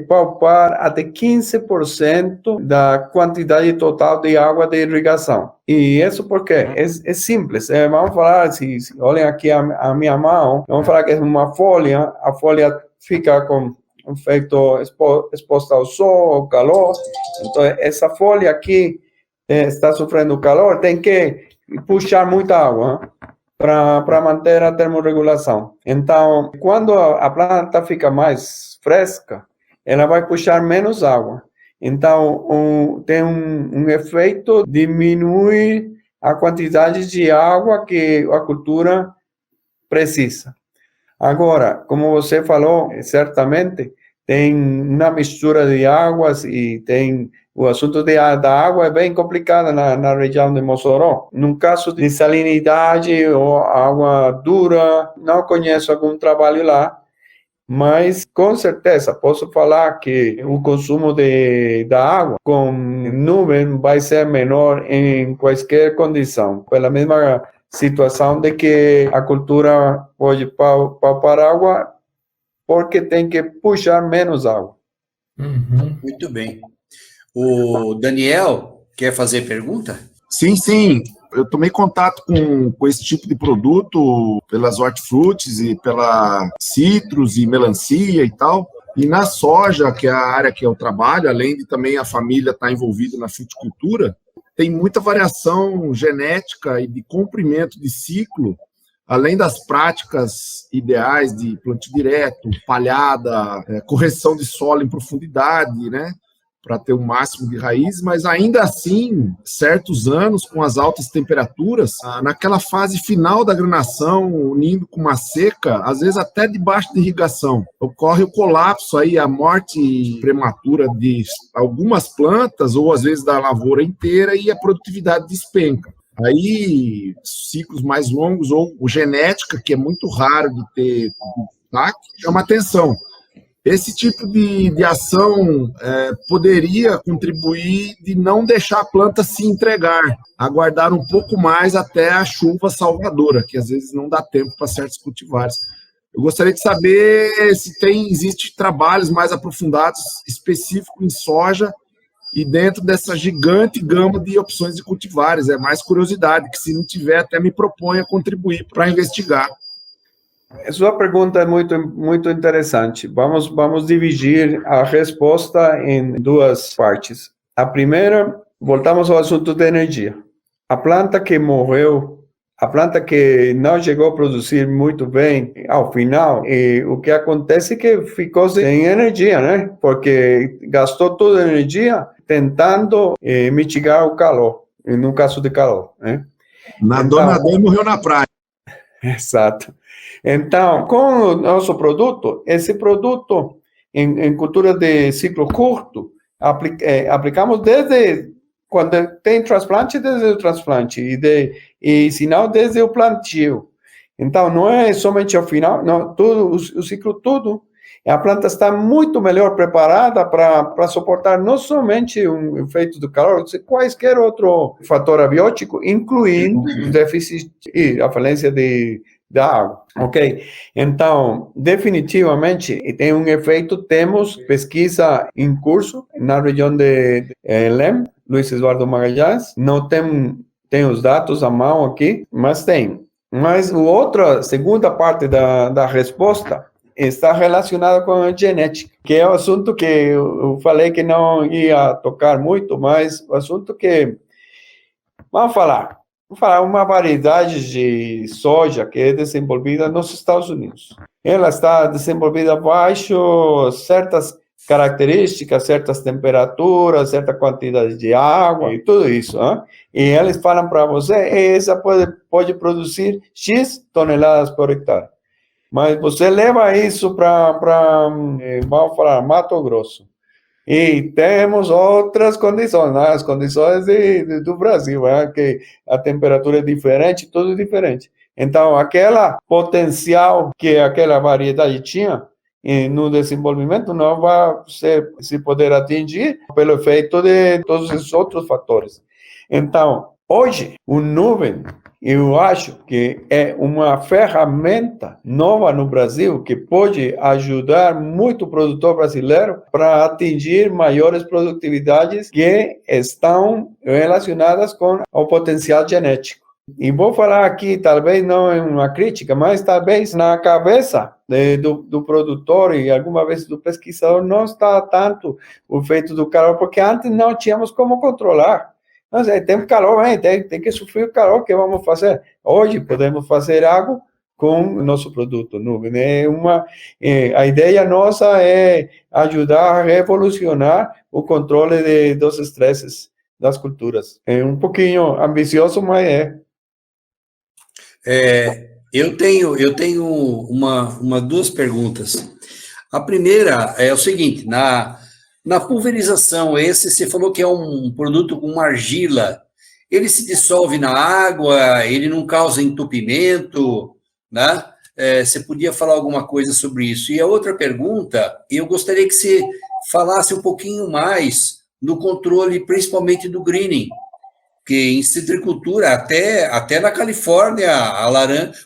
poupar até 15% da quantidade total de água de irrigação. E isso porque é simples. Vamos falar, se olhem aqui a minha mão, vamos falar que é uma folha, a folha fica com efeito exposta ao sol, ao calor. Então, essa folha aqui está sofrendo calor, tem que puxar muita água para manter a termorregulação. Então, quando a planta fica mais fresca, ela vai puxar menos água. Então, tem um efeito diminuir a quantidade de água que a cultura precisa. Agora, como você falou, certamente, tem uma mistura de águas e tem o assunto da água é bem complicado na região de Mossoró. No caso de salinidade ou água dura, não conheço algum trabalho lá, mas com certeza posso falar que o consumo da água com nuvem vai ser menor em qualquer condição, pela mesma situação de que a cultura pode poupar água porque tem que puxar menos água. Uhum. Muito bem. O Daniel quer fazer pergunta? Sim. Eu tomei contato com esse tipo de produto pelas hortifrutis e pela citros e melancia e tal. E na soja, que é a área que eu trabalho, além de também a família estar envolvida na fruticultura, tem muita variação genética e de comprimento de ciclo, além das práticas ideais de plantio direto, palhada, correção de solo em profundidade, né? Para ter o máximo de raiz, mas ainda assim, certos anos, com as altas temperaturas, naquela fase final da granação, unindo com uma seca, às vezes até debaixo de irrigação, ocorre o colapso, aí, a morte prematura de algumas plantas, ou às vezes da lavoura inteira, e a produtividade despenca. Aí, ciclos mais longos, ou genética, que é muito raro de ter destaque, chama atenção. Esse tipo de ação poderia contribuir de não deixar a planta se entregar, aguardar um pouco mais até a chuva salvadora, que às vezes não dá tempo para certos cultivares. Eu gostaria de saber se existe trabalhos mais aprofundados, específicos em soja, e dentro dessa gigante gama de opções de cultivares. É mais curiosidade, que se não tiver, até me proponho a contribuir para investigar. Sua pergunta é muito interessante. Vamos dividir a resposta em duas partes. A primeira, voltamos ao assunto da energia. A planta que morreu, a planta que não chegou a produzir muito bem, ao final, o que acontece é que ficou sem energia, né? Porque gastou toda a energia tentando mitigar o calor, no caso de calor, né? Nadou e morreu na praia. Exato. Então, com o nosso produto, esse produto em cultura de ciclo curto, aplicamos desde quando tem transplante, desde o transplante, e se não, desde o plantio. Então, não é somente ao final, não, todo o ciclo todo, a planta está muito melhor preparada para suportar não somente um efeito do calor, mas quaisquer outro fator abiótico, incluindo o déficit e a falência da água, ok? Então, definitivamente, tem um efeito, temos pesquisa em curso na região de LEM, Luiz Eduardo Magalhães, não tem os dados à mão aqui, mas tem. Mas a segunda parte da resposta está relacionada com a genética, que é um assunto que eu falei que não ia tocar muito, mas o assunto que, vamos falar uma variedade de soja que é desenvolvida nos Estados Unidos. Ela está desenvolvida abaixo certas características, certas temperaturas, certa quantidade de água e tudo isso. Hein? E eles falam para você, essa pode produzir X toneladas por hectare. Mas você leva isso para vamos falar, Mato Grosso. E temos outras condições, né? As condições do Brasil, né? Que a temperatura é diferente, tudo diferente. Então, aquela potencial que aquela variedade tinha no desenvolvimento não vai se poder atingir pelo efeito de todos esses outros fatores. Então, hoje, o nuvem, eu acho que é uma ferramenta nova no Brasil que pode ajudar muito o produtor brasileiro para atingir maiores produtividades que estão relacionadas com o potencial genético. E vou falar aqui, talvez não é uma crítica, mas talvez na cabeça do produtor e alguma vez do pesquisador não está tanto o efeito do calor, porque antes não tínhamos como controlar. Mas tem calor, tem que sofrer o calor, o que vamos fazer? Hoje podemos fazer algo com o nosso produto nuvem. A ideia nossa é ajudar a revolucionar o controle dos estresses das culturas. É um pouquinho ambicioso, mas é. Eu tenho duas perguntas. A primeira é o seguinte, na pulverização, você falou que é um produto com argila, ele se dissolve na água, ele não causa entupimento, né? Você podia falar alguma coisa sobre isso? E a outra pergunta, eu gostaria que você falasse um pouquinho mais no controle, principalmente do greening, que em citricultura, até na Califórnia,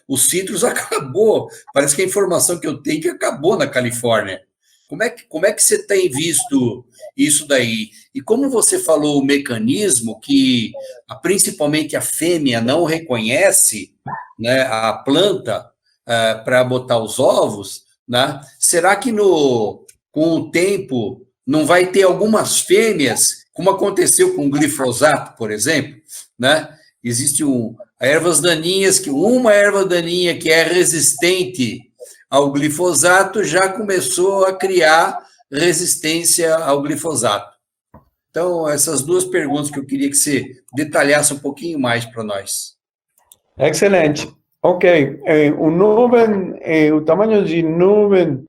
os citros acabou. Parece que a informação que eu tenho é que acabou na Califórnia. Como é que você tem visto isso daí? E como você falou o mecanismo que, principalmente a fêmea, não reconhece, né, a planta para botar os ovos, né? Será que com o tempo não vai ter algumas fêmeas, como aconteceu com o glifosato, por exemplo, né? Existe ervas daninhas, uma erva daninha que é resistente ao glifosato já começou a criar resistência ao glifosato. Então, essas duas perguntas que eu queria que você detalhasse um pouquinho mais para nós. Excelente. Ok. O tamanho de nuvem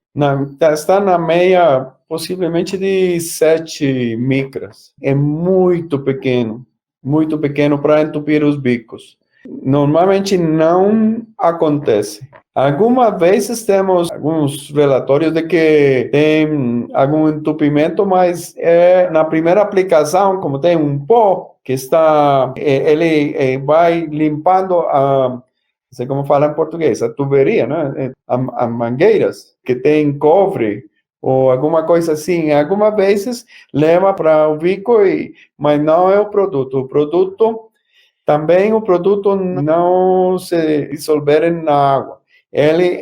está na meia, possivelmente de 7 micras. É muito pequeno para entupir os bicos. Normalmente não acontece. Algumas vezes temos alguns relatórios de que tem algum entupimento, mas na primeira aplicação, como tem um pó que ele vai limpando não sei como falar em português, a tuberia, né? As mangueiras que tem cobre ou alguma coisa assim. Algumas vezes leva para o bico, mas não é o produto. Também o produto não se dissolver na água. Ele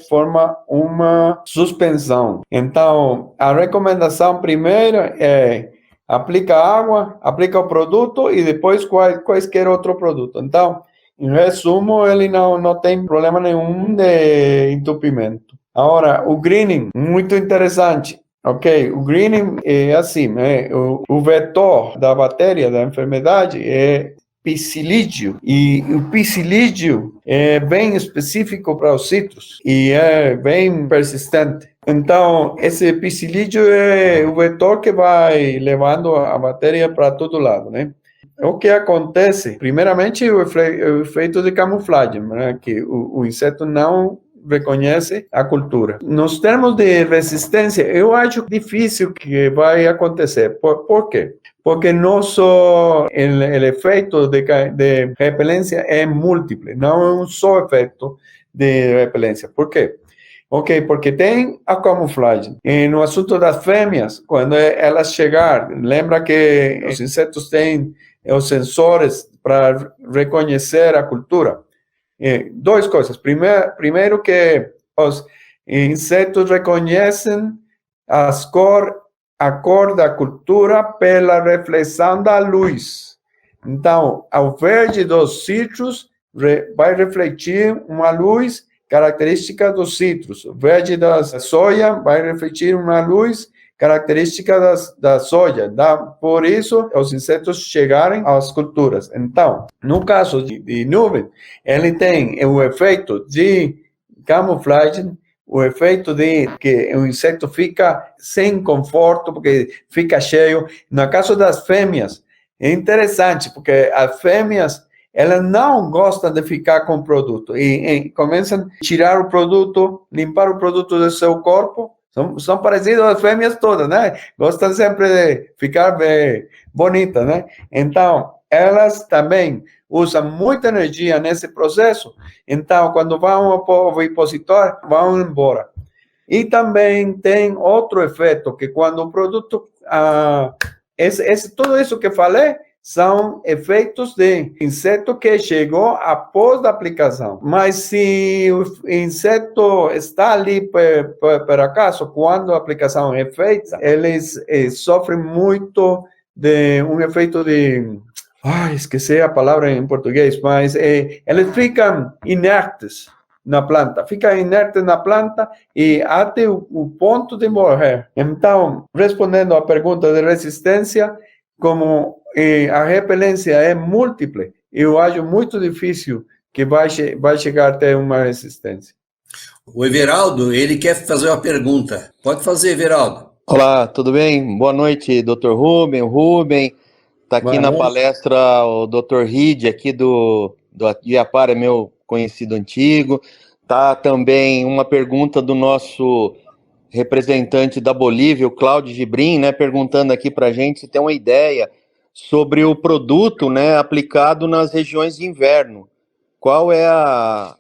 forma uma suspensão. Então, a recomendação primeira é aplica água, aplica o produto e depois quaisquer outro produto. Então, em resumo, ele não tem problema nenhum de entupimento. Agora, o greening, muito interessante. Ok, o greening é assim, né? O vetor da bactéria, da enfermidade, é psilídeo, e o psilídeo é bem específico para os citros e é bem persistente. Então, esse psilídeo é o vetor que vai levando a matéria para todo lado, né? O que acontece, primeiramente, o efeito de camuflagem, né? Que o inseto não reconhece a cultura. Nos termos de resistência, eu acho difícil que vai acontecer. Por quê? Porque não só o efeito de repelência é múltiplo, não é um só efeito de repelência. Por quê? Ok, porque tem a camuflagem. E no assunto das fêmeas, quando elas chegarem, lembra que os insetos têm os sensores para reconhecer a cultura. Duas coisas. Primeiro que os insetos reconhecem a cor da cultura pela reflexão da luz. Então, o verde dos citros vai refletir uma luz característica dos citros. O verde da soja vai refletir uma luz característica da soja. Por isso, os insetos chegarem às culturas. Então, no caso de nuvem, ele tem o efeito de camuflagem, o efeito de que o inseto fica sem conforto, porque fica cheio. No caso das fêmeas, é interessante, porque as fêmeas, elas não gostam de ficar com o produto e começam a tirar o produto, limpar o produto do seu corpo. São parecidas às fêmeas todas, né? Gostam sempre de ficar bonitas, né? Então, elas também usam muita energia nesse processo. Então, quando vão ao ovipositor, vão embora. E também tem outro efeito, que quando o produto... tudo isso que falei são efeitos de inseto que chegou após a aplicação. Mas se o inseto está ali por acaso, quando a aplicação é feita, eles sofrem muito de um efeito de... esqueci a palavra em português, mas eles ficam inertes na planta, e até o ponto de morrer. Então, respondendo à pergunta de resistência, como a repelência é múltipla, eu acho muito difícil que vai chegar até uma resistência. O Everaldo, ele quer fazer uma pergunta. Pode fazer, Everaldo. Olá, tudo bem? Boa noite, Dr. Rubem. O Rubem está aqui na palestra, o Dr. Ride, aqui do Iapar, é meu conhecido antigo. Tá também uma pergunta do nosso representante da Bolívia, o Cláudio Gibrim, né, perguntando aqui para a gente se tem uma ideia sobre o produto, né, aplicado nas regiões de inverno. Qual é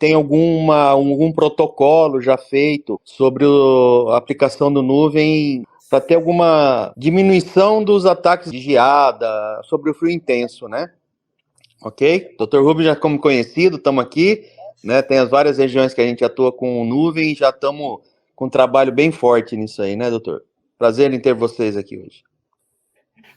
tem algum protocolo já feito sobre a aplicação do nuvem para ter alguma diminuição dos ataques de geada, sobre o frio intenso, né? Ok? Dr. Rubem já como conhecido, estamos aqui, né? Tem as várias regiões que a gente atua com nuvem e já estamos com um trabalho bem forte nisso aí, né, doutor? Prazer em ter vocês aqui hoje.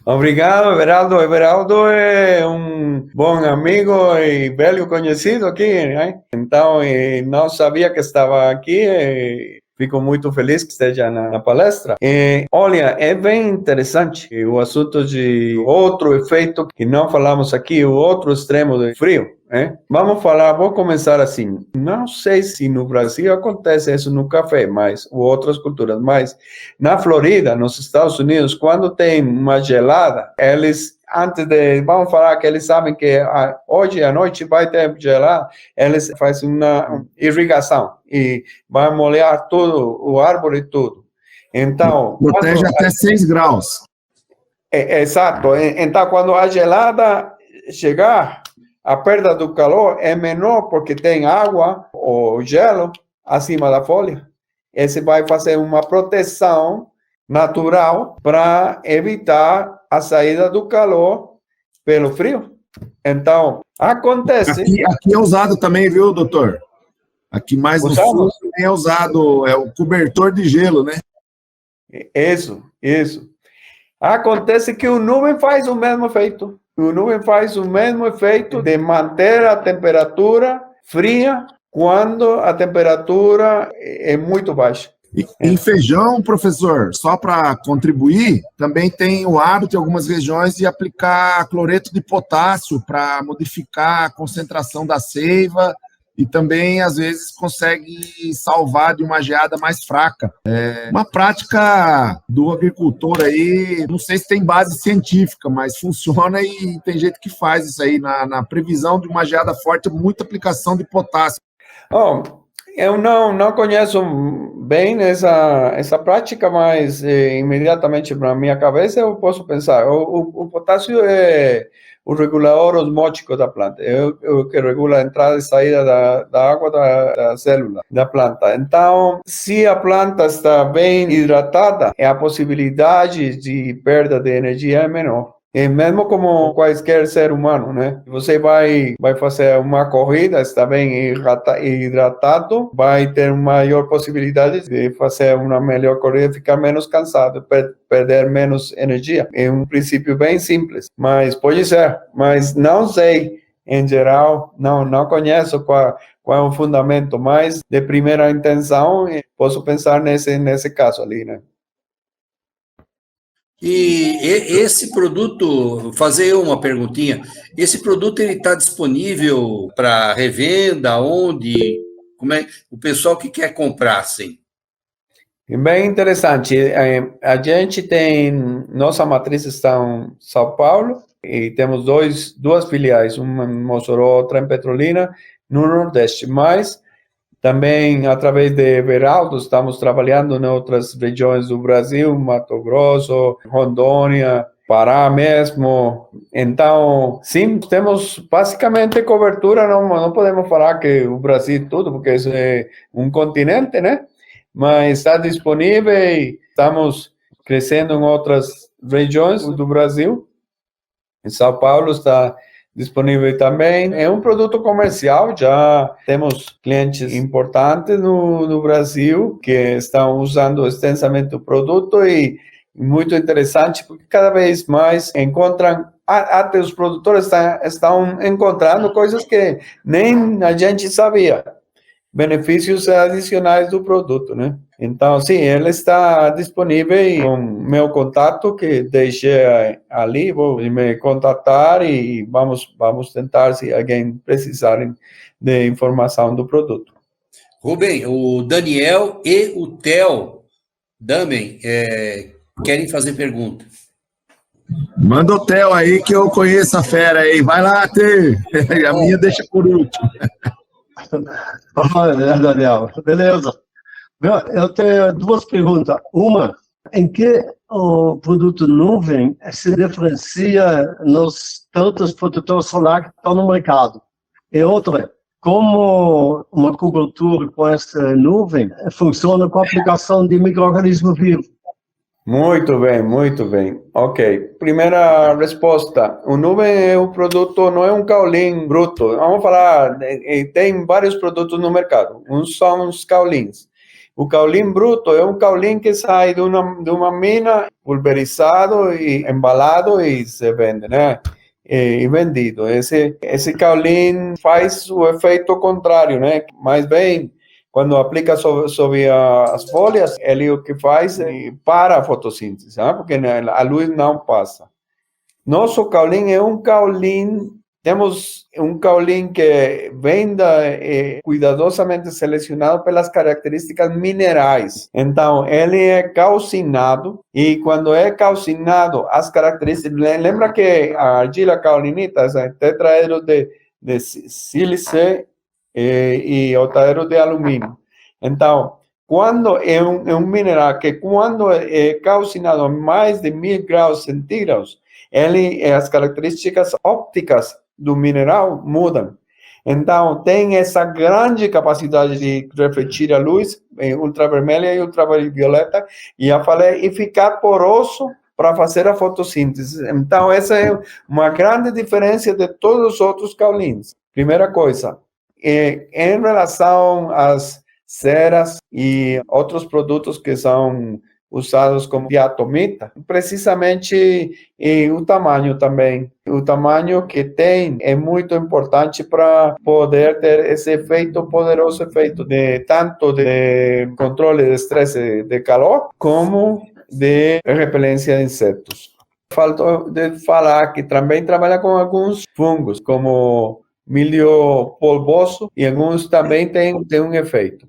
Obrigado, Everaldo. Everaldo é um bom amigo e velho conhecido aqui, né? Então, não sabia que estava aqui. Fico muito feliz que esteja na palestra. Olha, é bem interessante o assunto de outro efeito que não falamos aqui, o outro extremo do frio. Vou começar assim. Não sei se no Brasil acontece isso no café, mas ou outras culturas, mas na Florida, nos Estados Unidos, quando tem uma gelada, vamos falar que eles sabem que hoje à noite vai ter gelada, eles fazem uma irrigação e vai molhar todo o árvore e tudo. Então, protege até 6 graus. Exato. Então, quando a gelada chegar, a perda do calor é menor porque tem água ou gelo acima da folha. Esse vai fazer uma proteção natural para evitar a saída do calor pelo frio. Então, acontece... Aqui é usado também, viu, doutor? Aqui mais no sul também é usado, é o cobertor de gelo, né? Isso. Acontece que o nuvem faz o mesmo efeito. O nuvem faz o mesmo efeito de manter a temperatura fria quando a temperatura é muito baixa. E em feijão, professor, só para contribuir, também tem o hábito em algumas regiões de aplicar cloreto de potássio para modificar a concentração da seiva e também, às vezes, consegue salvar de uma geada mais fraca. É uma prática do agricultor aí, não sei se tem base científica, mas funciona e tem gente que faz isso aí. Na previsão de uma geada forte, muita aplicação de potássio. Oh, eu não conheço bem essa prática, mas imediatamente na minha cabeça eu posso pensar. O potássio é o regulador osmótico da planta, é o que regula a entrada e saída da água da célula da planta. Então, se a planta está bem hidratada, a possibilidade de perda de energia é menor. E mesmo como qualquer ser humano, né? Você vai fazer uma corrida, está bem hidratado, vai ter maior possibilidade de fazer uma melhor corrida, ficar menos cansado, perder menos energia. É um princípio bem simples, mas pode ser. Mas não sei, em geral, não conheço qual é o fundamento, mas de primeira intenção, posso pensar nesse caso ali, né? E esse produto, fazer eu uma perguntinha, esse produto ele está disponível para revenda, onde, como é o pessoal que quer comprar, assim? Bem interessante. A gente tem, nossa matriz está em São Paulo e temos duas filiais, uma em Mossoró, outra em Petrolina, no Nordeste, mas também, através de Veraldo, estamos trabalhando em outras regiões do Brasil, Mato Grosso, Rondônia, Pará mesmo. Então, sim, temos basicamente cobertura, não podemos falar que o Brasil tudo, porque isso é um continente, né? Mas está disponível e estamos crescendo em outras regiões do Brasil. Em São Paulo está disponível também. É um produto comercial, já temos clientes importantes no Brasil que estão usando extensamente o produto e muito interessante porque cada vez mais encontram, até os produtores estão encontrando coisas que nem a gente sabia, benefícios adicionais do produto, né? Então, sim, ele está disponível com meu contato, que deixei ali, vou me contatar e vamos tentar, se alguém precisar de informação do produto. Rubem, o Daniel e o Theo Damen querem fazer pergunta. Manda o Theo aí que eu conheço a fera aí. Vai lá, Theo. A minha deixa por último. Olha, Daniel, beleza. Eu tenho duas perguntas. Uma, em que o produto nuvem se diferencia nos tantos protetores solares que estão no mercado? E outra, como uma cobertura com essa nuvem funciona com a aplicação de micro-organismo vivo? Muito bem, muito bem. Ok. Primeira resposta. O nuvem é um produto, não é um caulim bruto. Vamos falar, tem vários produtos no mercado. Uns são os caulins. O caulim bruto é um caulim que sai de uma mina pulverizado e embalado e se vende, né? E vendido. Esse caulim faz o efeito contrário, né? Mais bem, quando aplica sobre as folhas, ele o que faz é para a fotossíntese, né? Porque a luz não passa. Nosso caulim é um caulim, temos um caulim que vem cuidadosamente selecionado pelas características minerais. Então, ele é calcinado e quando é calcinado, as características... Lembra que a argila caulinita é tetraedro de sílice e octaedro de alumínio. Então, quando é um mineral que quando é calcinado a mais de 1000 graus centígrados, as características ópticas do mineral mudam. Então, tem essa grande capacidade de refletir a luz ultravermelha e ultravioleta, e ficar poroso para fazer a fotossíntese. Então, essa é uma grande diferença de todos os outros caulins. Primeira coisa, em relação às ceras e outros produtos que são usados como diatomita, precisamente o tamanho também. O tamanho que tem é muito importante para poder ter esse efeito, poderoso efeito, tanto de controle de estresse de calor, como de repelência de insetos. Faltou de falar que também trabalha com alguns fungos, como milho polvoso, e alguns também têm um efeito.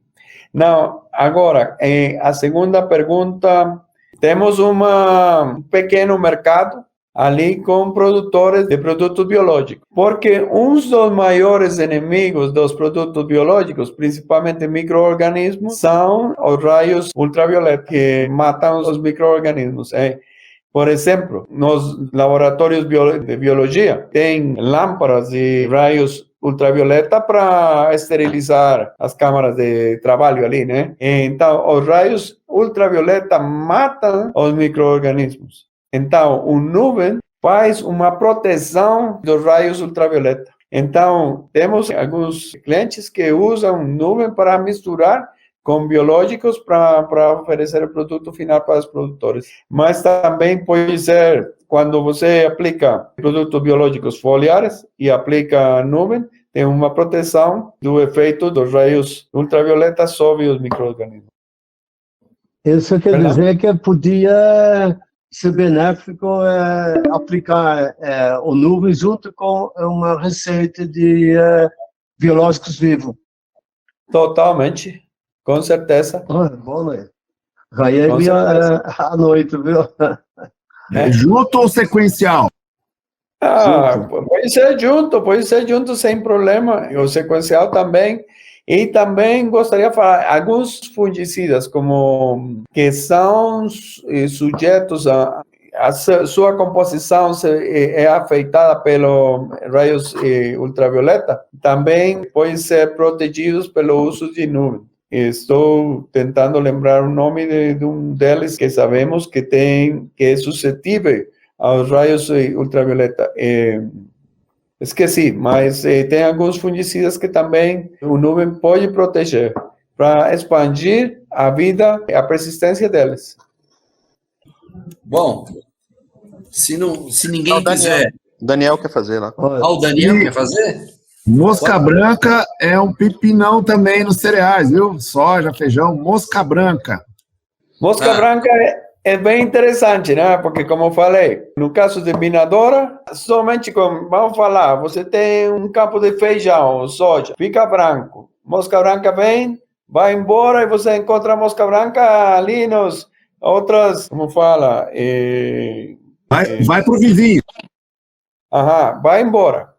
Não, agora, a segunda pergunta, temos um pequeno mercado ali com produtores de produtos biológicos, porque um dos maiores inimigos dos produtos biológicos, principalmente micro-organismos, são os raios ultravioleta, que matam os micro-organismos. Por exemplo, nos laboratórios de biologia, tem lâmpadas de raios ultravioleta para esterilizar as câmaras de trabalho ali, né? Então, os raios ultravioleta matam os micro-organismos. Então, o nuvem faz uma proteção dos raios ultravioleta. Então, temos alguns clientes que usam nuvem para misturar com biológicos para oferecer o produto final para os produtores. Mas também pode ser, quando você aplica produtos biológicos foliares e aplica nuvem, tem uma proteção do efeito dos raios ultravioleta sobre os micro-organismos. Isso quer dizer que podia ser benéfico aplicar o nuvem junto com uma receita de biológicos vivos. Totalmente. Com certeza. Bom, né? Aí à noite, viu? Junto ou sequencial? Pode ser junto sem problema. O sequencial também. E também gostaria de falar alguns fungicidas, como que são sujeitos a sua composição é afetada pelos raios ultravioleta, também podem ser protegidos pelo uso de nuvem. Estou tentando lembrar o nome de um deles que sabemos que é suscetível aos raios ultravioleta. Esqueci, mas tem alguns fungicidas que também o nuvem pode proteger para expandir a vida, a persistência deles. Bom, se ninguém quiser... Daniel quer fazer lá. O Daniel quer fazer? Mosca branca é um pepinão também nos cereais, viu? Soja, feijão, mosca branca. Mosca branca é bem interessante, né? Porque, como eu falei, no caso de minadora, somente vamos falar, você tem um campo de feijão, soja, fica branco. Mosca branca vem, vai embora e você encontra a mosca branca ali nos outras, como fala? Vai pro vizinho. Vai embora.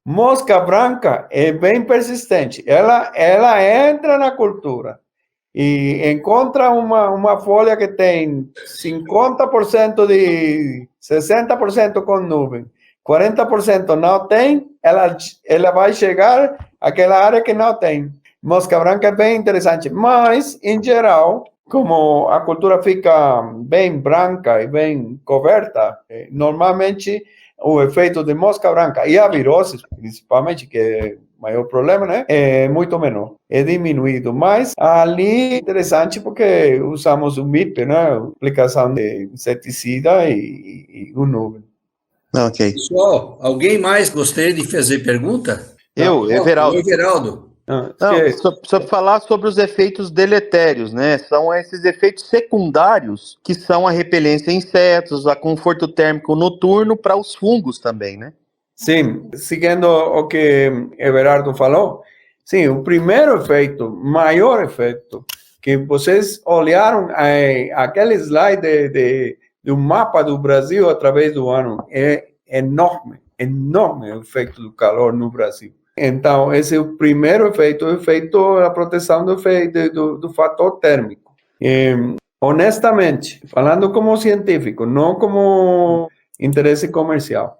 Mosca branca é bem persistente. Ela entra na cultura e encontra uma folha que tem 50% de 60% com nuvem, 40% não tem, ela vai chegar àquela área que não tem. Mosca branca é bem interessante, mas, em geral, como a cultura fica bem branca e bem coberta, normalmente o efeito de mosca branca e a virose, principalmente, que é o maior problema, né? É muito menor, é diminuído. Mas ali é interessante porque usamos o MIP, né? Aplicação de inseticida e o nuvem. Ok. Pessoal, alguém mais gostaria de fazer pergunta? Everaldo. Everaldo. Só falar sobre os efeitos deletérios, né? São esses efeitos secundários que são a repelência a insetos, a conforto térmico noturno para os fungos também, né? Sim, seguindo o que Everardo falou, sim, o primeiro efeito, maior efeito, que vocês olharam aquele slide do mapa do Brasil através do ano, é enorme o efeito do calor no Brasil. Então, esse é o primeiro efeito, o efeito da proteção do fator térmico. Honestamente, falando como científico, não como interesse comercial,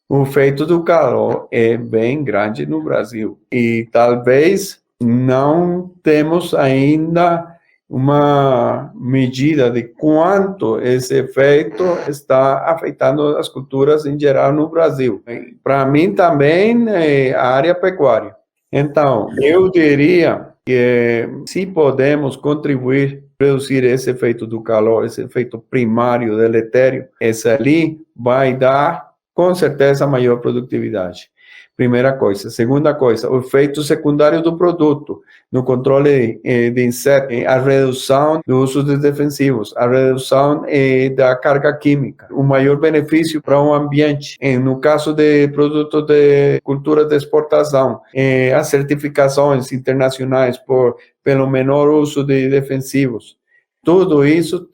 o efeito do calor é bem grande no Brasil. E talvez não temos ainda uma medida de quanto esse efeito está afetando as culturas em geral no Brasil. Para mim também é a área pecuária. Então, eu diria que se podemos contribuir a reduzir esse efeito do calor, esse efeito primário deletério, esse ali vai dar com certeza maior produtividade. Primeira coisa. Segunda coisa, o efeito secundário do produto, no controle de insetos, a redução do uso de defensivos, a redução da carga química, o maior benefício para o ambiente. No caso de produtos de cultura de exportação, as certificações internacionais pelo menor uso de defensivos. Tudo isso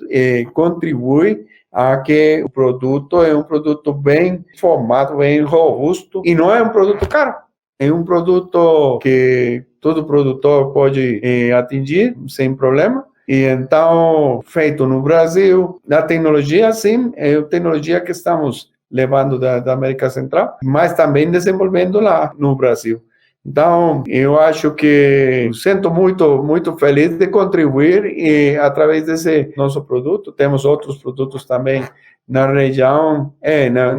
contribui a que o produto é um produto bem formado, bem robusto, e não é um produto caro. É um produto que todo produtor pode atingir sem problema. E então, feito no Brasil, a tecnologia, sim, é a tecnologia que estamos levando da América Central, mas também desenvolvendo lá no Brasil. Então, eu acho que sinto muito feliz de contribuir e através desse nosso produto, temos outros produtos também na região,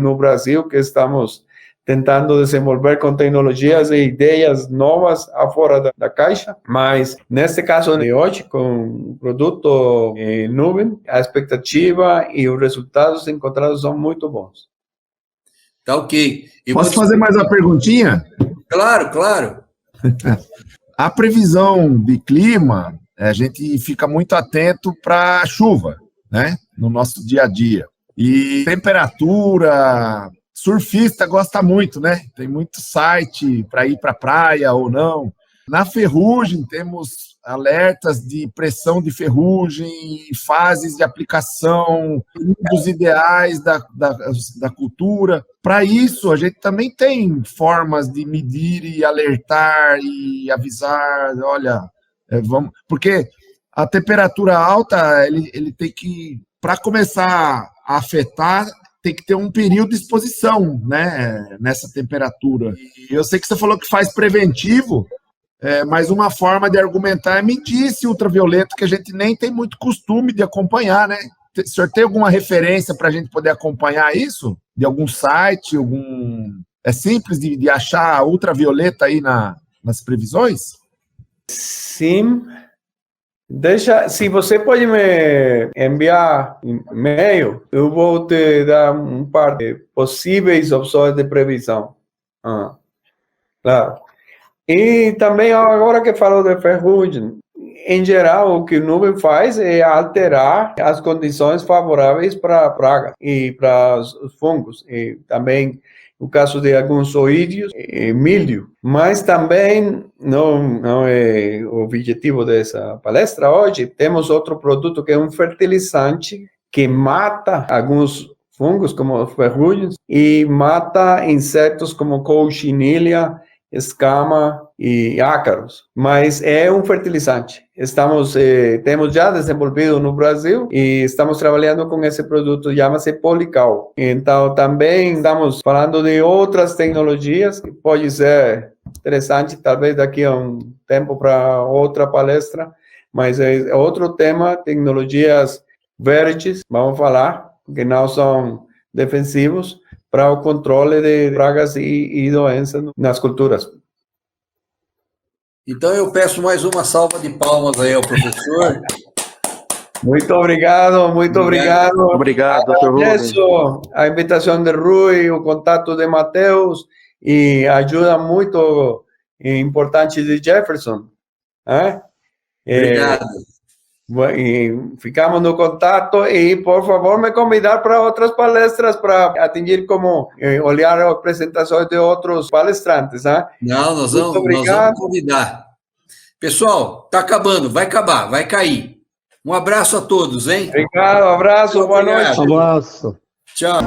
no Brasil, que estamos tentando desenvolver com tecnologias e ideias novas fora da caixa, mas neste caso de hoje, com o produto nuvem, a expectativa e os resultados encontrados são muito bons. Tá ok. Posso fazer mais uma perguntinha? Claro, claro. A previsão de clima, a gente fica muito atento para a chuva, né? No nosso dia a dia. E temperatura, surfista gosta muito, né? Tem muito site para ir para a praia ou não. Na ferrugem, temos alertas de pressão de ferrugem, fases de aplicação, dos ideais da cultura. Para isso, a gente também tem formas de medir e alertar e avisar, olha, vamos... Porque a temperatura alta, ele tem que, para começar a afetar, tem que ter um período de exposição, né, nessa temperatura. E eu sei que você falou que faz preventivo, mas uma forma de argumentar é medir esse ultravioleta, que a gente nem tem muito costume de acompanhar, né? O senhor tem alguma referência para a gente poder acompanhar isso? De algum site? É simples de achar ultravioleta aí nas previsões? Sim. Se você pode me enviar e-mail, eu vou te dar um par de possíveis opções de previsão. Claro. E também, agora que falou de ferrugem, em geral, o que o nuvem faz é alterar as condições favoráveis para a praga e para os fungos. E também, no caso de alguns oídios, milho. Mas também, não é o objetivo dessa palestra hoje, temos outro produto que é um fertilizante que mata alguns fungos, como ferrugens, e mata insetos como cochinilha, escama e ácaros, mas é um fertilizante. Temos já desenvolvido no Brasil e estamos trabalhando com esse produto, chama-se Polical. Então, também estamos falando de outras tecnologias que pode ser interessante, talvez daqui a um tempo para outra palestra, mas é outro tema, tecnologias verdes, vamos falar, que não são defensivos, para o controle de pragas e doenças nas culturas. Então, eu peço mais uma salva de palmas aí ao professor. Muito obrigado, muito obrigado. Obrigado, doutor Rubem. Agradeço a invitação de Rui, o contato de Matheus e a ajuda muito importante de Jefferson. Obrigado. E ficamos no contato e, por favor, me convidar para outras palestras para atingir como olhar as apresentações de outros palestrantes. Não, nós vamos convidar. Pessoal, está acabando, vai acabar, vai cair. Um abraço a todos, hein? Obrigado, abraço, boa noite. Abraço. Tchau.